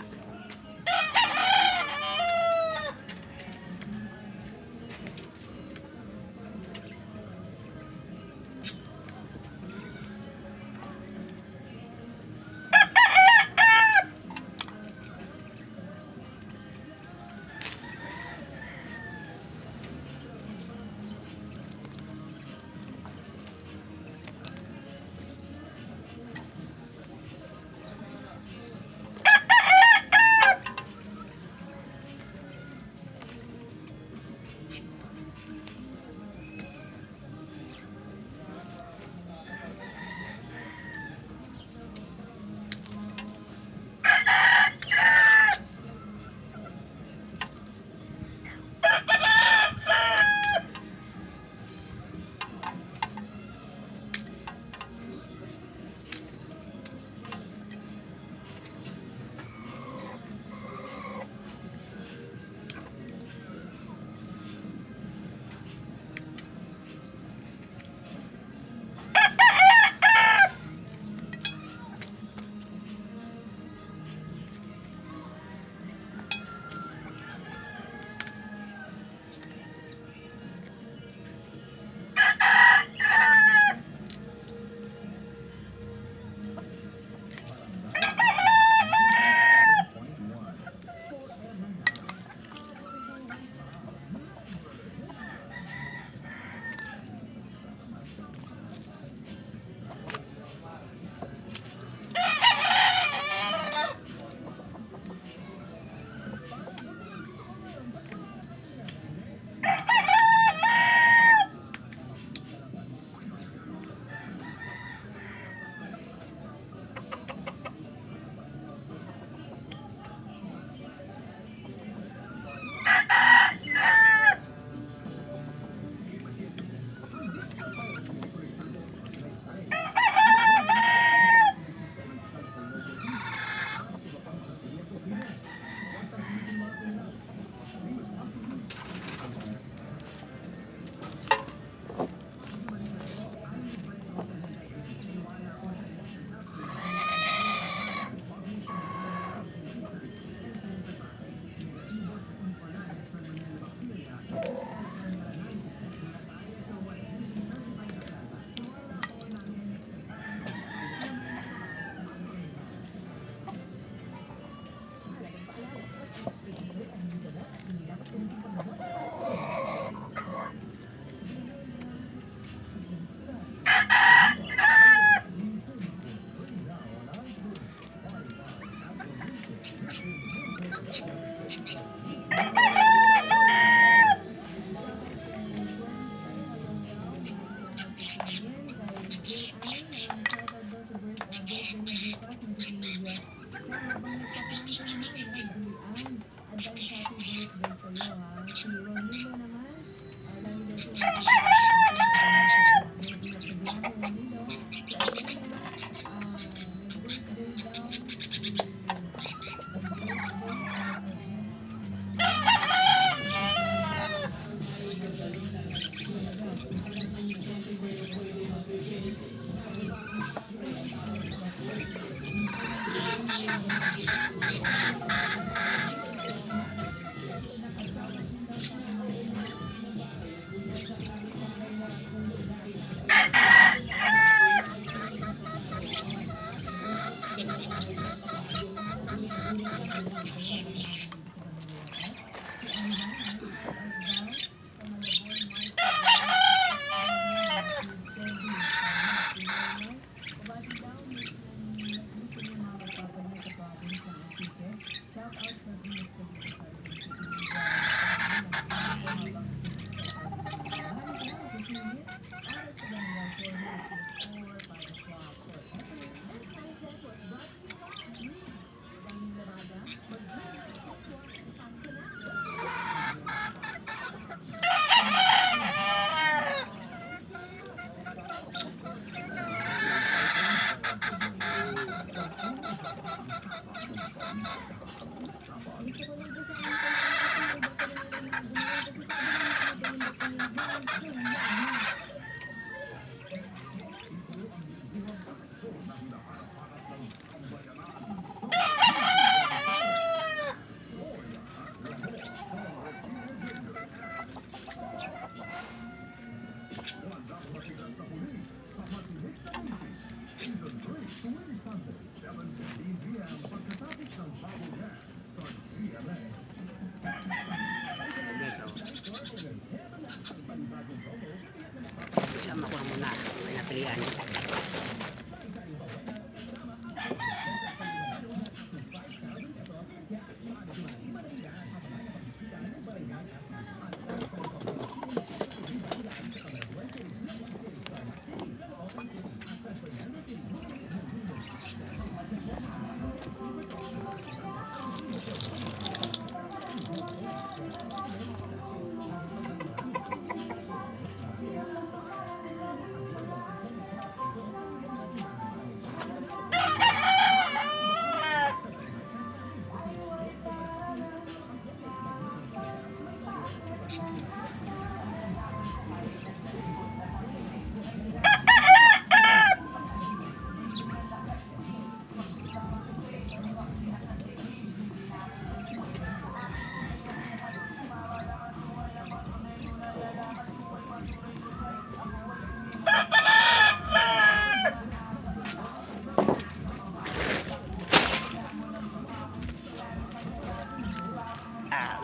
makuha muna. May napilian.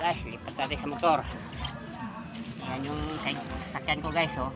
Guys, lipat natin sa motor. Ayan yung sasakyan ko guys, oh.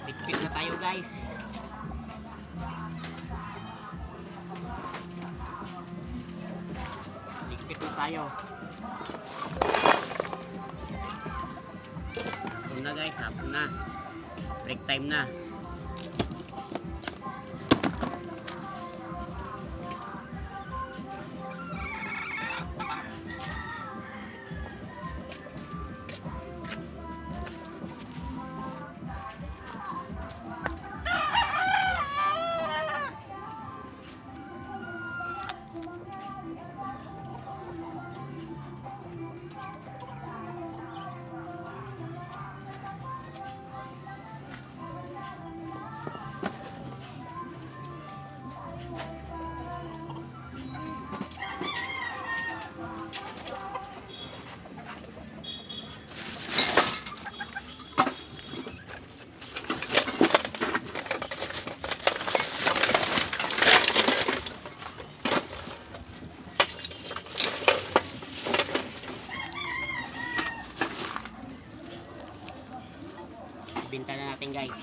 Ligpit na tayo guys. Ligpit na tayo. Hapon na guys, hapon na. Break time na. Binta na natin guys.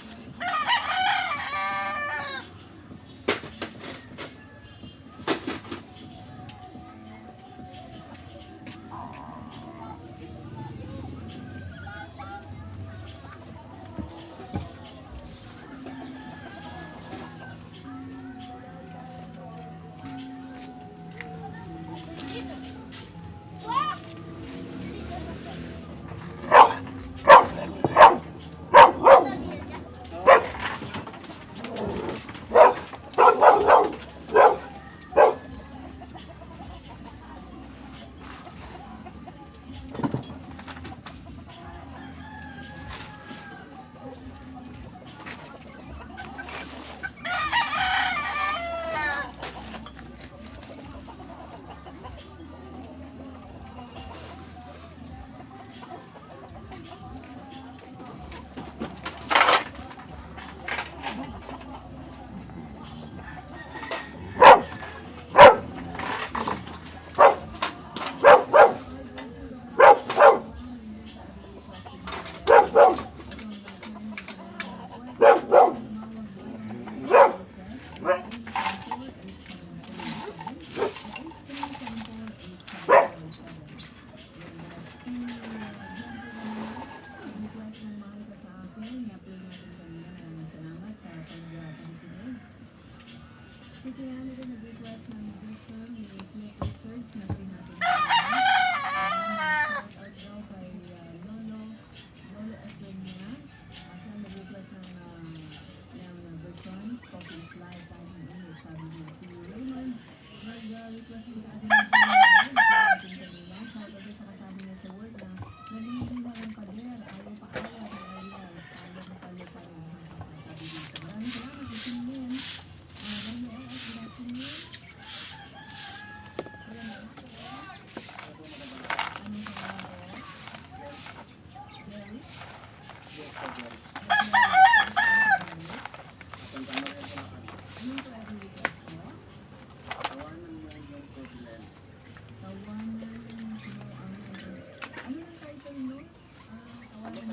Ang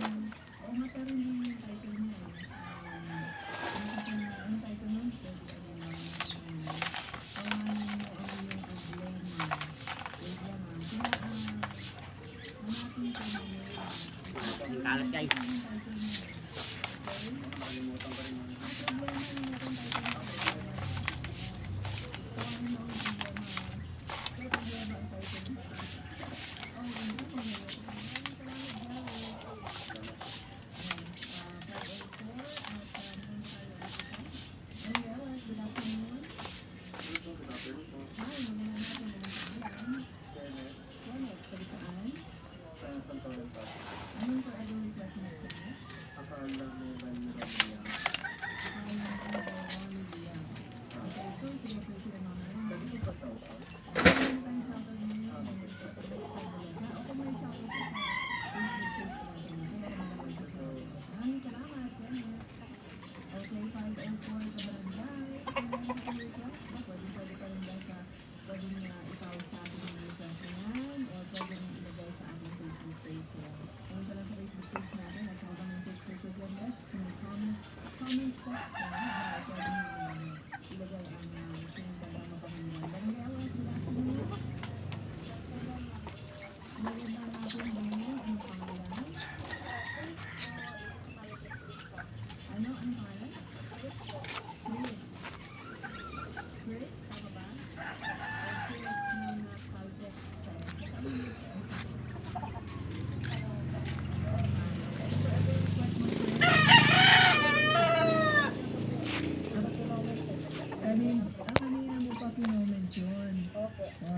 kalat guys.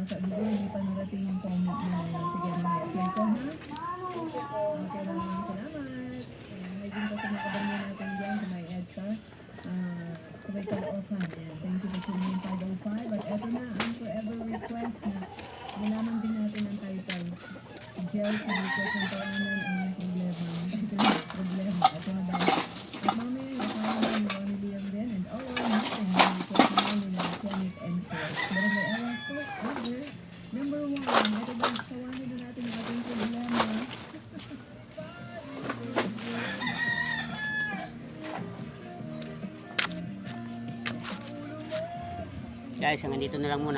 Sabi ko, hindi pa narating yung comment na yun. Sige, may-apply ko, ha? Okay, maraming salamat. May din pa sa mga kabarya natin dyan, sa may EDSA. Sa may Caloocan. Thank you for tuning in 505. At eto na, ang forever request na nalaman din natin ang title. Gel, request ng tawanan ang problema. Ito yung problema. Ito na daw. At mamaya, kasama ni Ronnie Liam din. And nothing. Request naman nila Kenneth and Chris. Barangay Awas po, over. Number 1, ito ba, tawanan na natin ang ating problema. Guys, hanggang dito na lang muna.